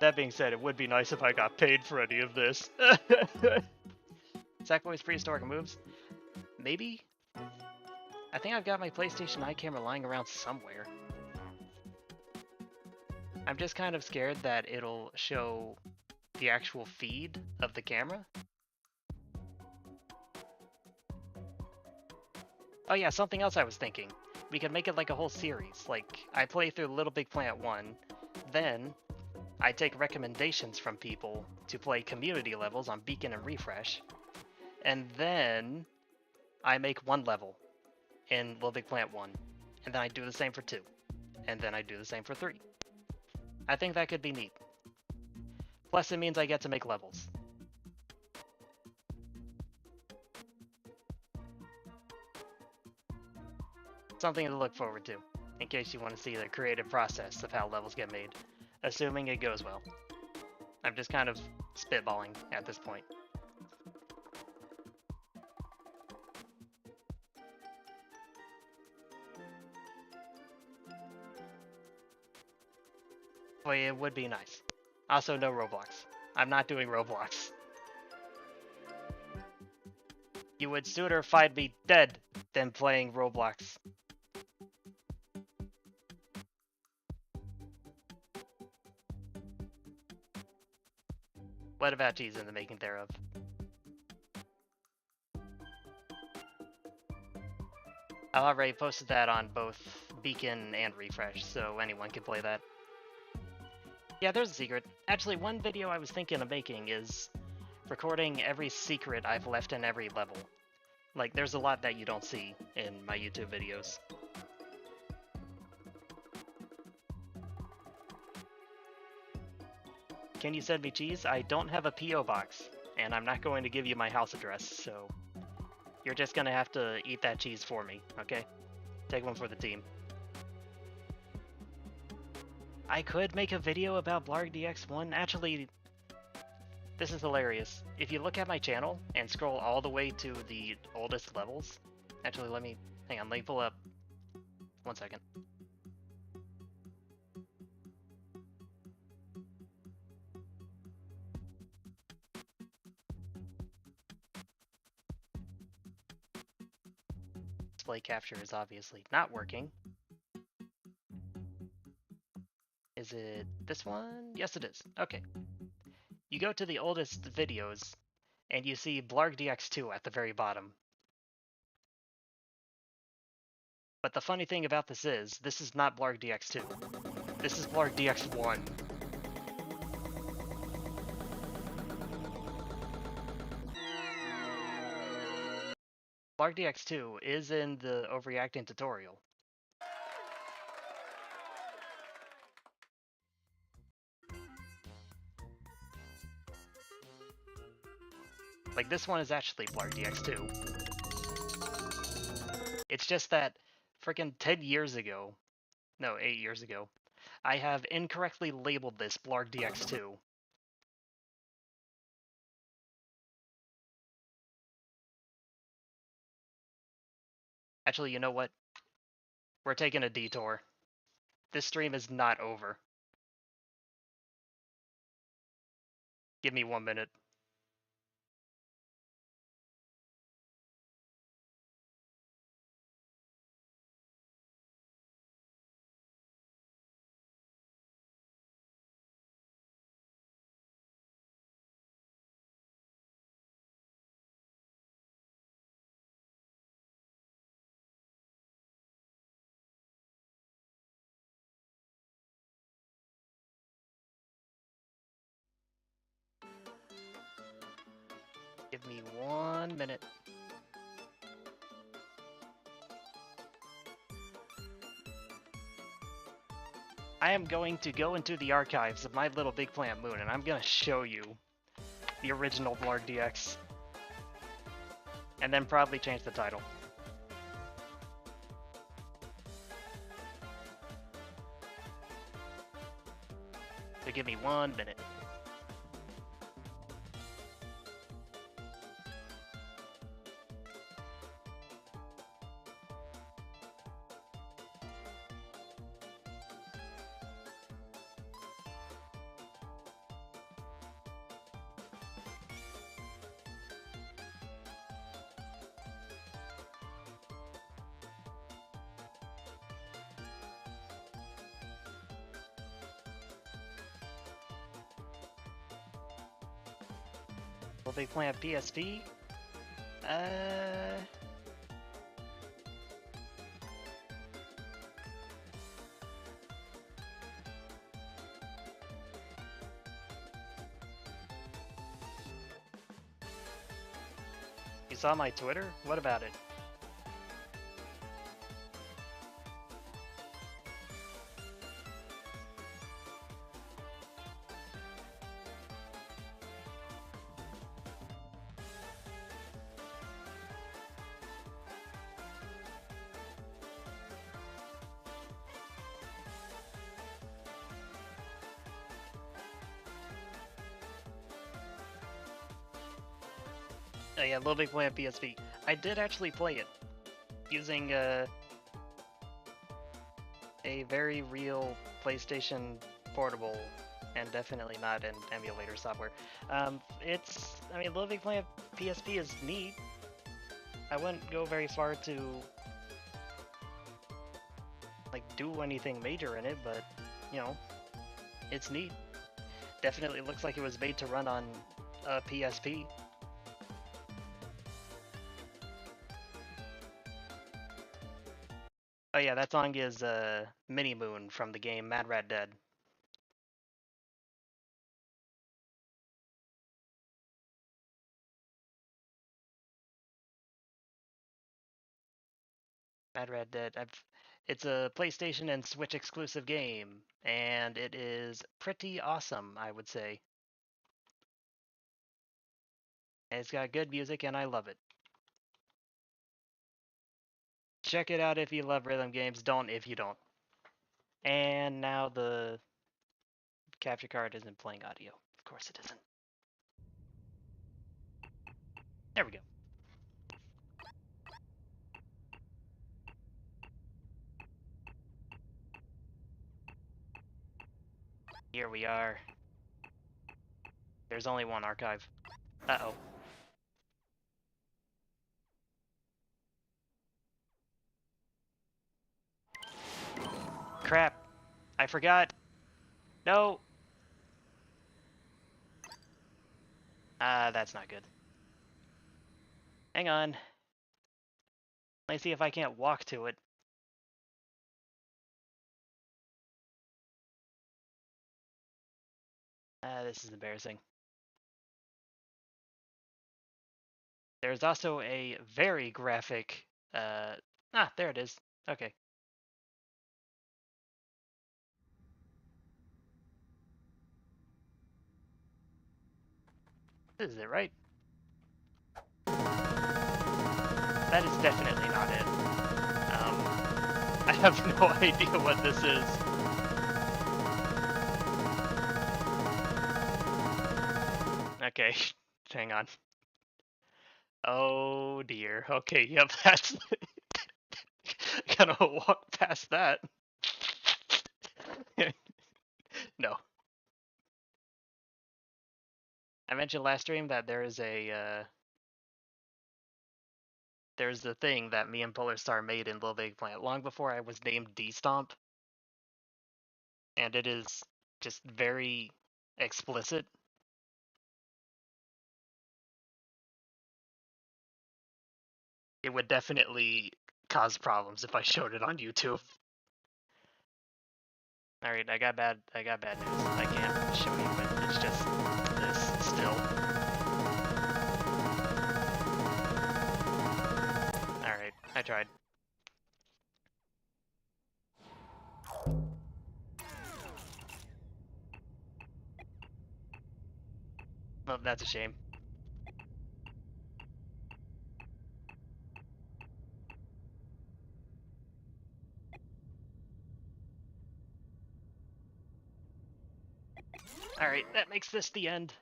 That being said, it would be nice if I got paid for any of this. Sackboy's prehistoric moves? Maybe? I think I've got my PlayStation Eye camera lying around somewhere. I'm just kind of scared that it'll show the actual feed of the camera. Oh yeah, something else I was thinking. We could make it like a whole series. Like, I play through Little Big Planet 1, then I take recommendations from people to play community levels on Beacon and Refresh, and then I make one level in Little Big Planet 1, and then I do the same for 2, and then I do the same for 3. I think that could be neat. Plus, it means I get to make levels. Something to look forward to, in case you want to see the creative process of how levels get made, assuming it goes well. I'm just kind of spitballing at this point. But it would be nice. Also, no Roblox. I'm not doing Roblox. You would sooner find me dead than playing Roblox. What about cheese in the making thereof? I already posted that on both Beacon and Refresh, so anyone can play that. Yeah, there's a secret. Actually, one video I was thinking of making is recording every secret I've left in every level. Like, there's a lot that you don't see in my YouTube videos. Can you send me cheese? I don't have a P.O. box, and I'm not going to give you my house address, so you're just gonna have to eat that cheese for me, okay? Take one for the team. I could make a video about Blarg DX1. Actually, this is hilarious. If you look at my channel and scroll all the way to the oldest levels, actually hang on, let me pull up, 1 second. Display capture is obviously not working. Is it this one? Yes, it is. Okay. You go to the oldest videos, and you see Blarg DX2 at the very bottom. But the funny thing about this is not Blarg DX2. This is Blarg DX1. Blarg DX2 is in the overreacting tutorial. Like, this one is actually Blarg DX2. It's just that freaking 10 years ago, no, 8 years ago, I have incorrectly labeled this Blarg DX2. Actually, you know what? We're taking a detour. This stream is not over. Give me 1 minute. Give me 1 minute. I am going to go into the archives of My Little Big Planet Moon, and I'm gonna show you the original Blarg DX. And then probably change the title. So give me 1 minute. Will they play on PSP? Uh, you saw my Twitter? What about it? Oh yeah, Little Big Planet PSP. I did actually play it using a very real PlayStation portable, and definitely not an emulator software. I mean, Little Big Planet PSP is neat. I wouldn't go very far to like do anything major in it, but you know, it's neat. Definitely looks like it was made to run on a PSP. Oh yeah, that song is Mini Moon from the game Mad Rat Dead. Mad Rat Dead. It's a PlayStation and Switch exclusive game, and it is pretty awesome, I would say. And it's got good music, and I love it. Check it out if you love rhythm games. Don't if you don't. And now the capture card isn't playing audio. Of course it isn't. There we go. Here we are. There's only one archive. Uh-oh. Crap. I forgot. No. That's not good. Hang on. Let me see if I can't walk to it. This is embarrassing. There's also a very graphic, there it is. Okay. This is it, right? That is definitely not it. I have no idea what this is. Okay, hang on. Oh dear. Okay, yep, that's... Gonna walk past that. No. I mentioned last stream that there's the thing that me and Polar Star made in Little Big Planet long before I was named D-Stomp, and it is just very explicit. It would definitely cause problems if I showed it on YouTube. All right, I got bad news. I can't show you, but it's just this still. All right, I tried. Well, that's a shame. All right, that makes this the end.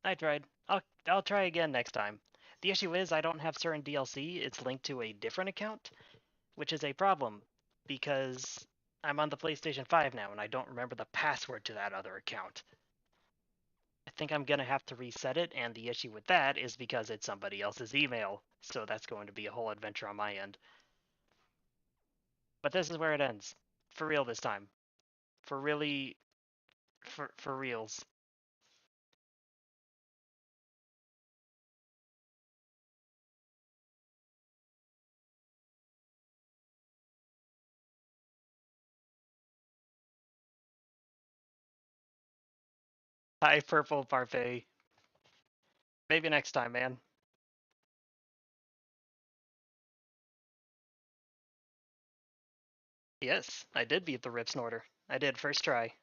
I tried. I'll try again next time. The issue is I don't have certain DLC. It's linked to a different account, which is a problem because I'm on the PlayStation 5 now and I don't remember the password to that other account. I think I'm gonna have to reset it, and the issue with that is because it's somebody else's email, so that's going to be a whole adventure on my end. But this is where it ends. For real this time. For really, for reals. Hi, Purple Parfait. Maybe next time, man. Yes, I did beat the Ripsnorter. I did, first try.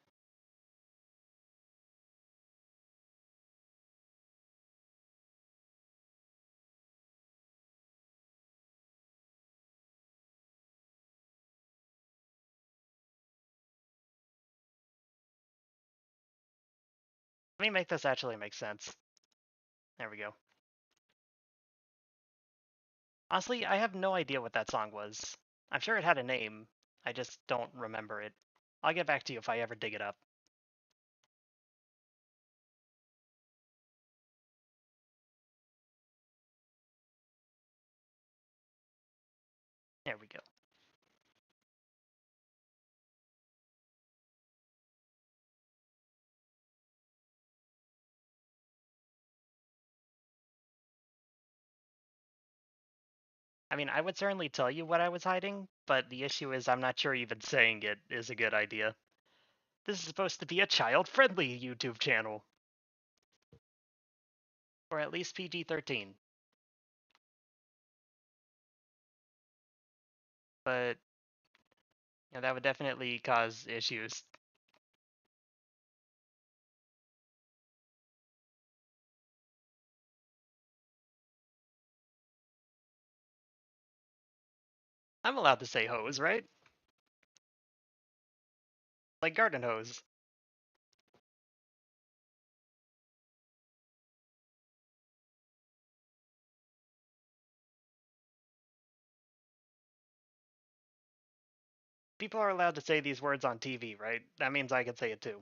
Let me make this actually make sense. There we go. Honestly, I have no idea what that song was. I'm sure it had a name. I just don't remember it. I'll get back to you if I ever dig it up. There we go. I mean, I would certainly tell you what I was hiding, but the issue is I'm not sure even saying it is a good idea. This is supposed to be a child-friendly YouTube channel. Or at least PG-13. But that would definitely cause issues. I'm allowed to say hose, right? Like garden hose. People are allowed to say these words on TV, right? That means I can say it too.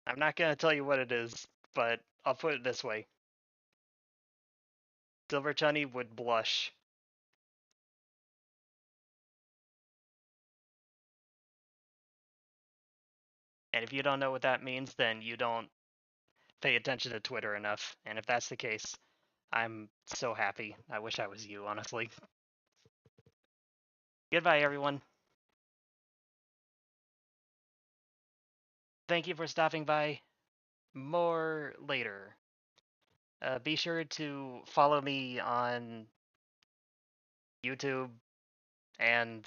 I'm not gonna tell you what it is, but I'll put it this way. Silver Chunny would blush. And if you don't know what that means, then you don't pay attention to Twitter enough. And if that's the case, I'm so happy. I wish I was you, honestly. Goodbye, everyone. Thank you for stopping by. More later. Be sure to follow me on YouTube and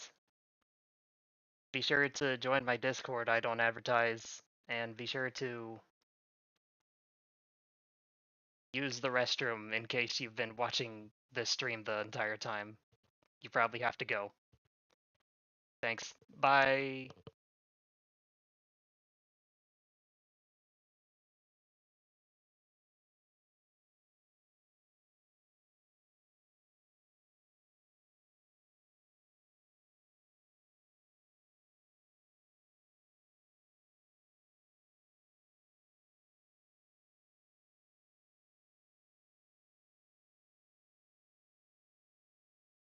be sure to join my Discord. I don't advertise. And be sure to use the restroom in case you've been watching this stream the entire time. You probably have to go. Thanks. Bye.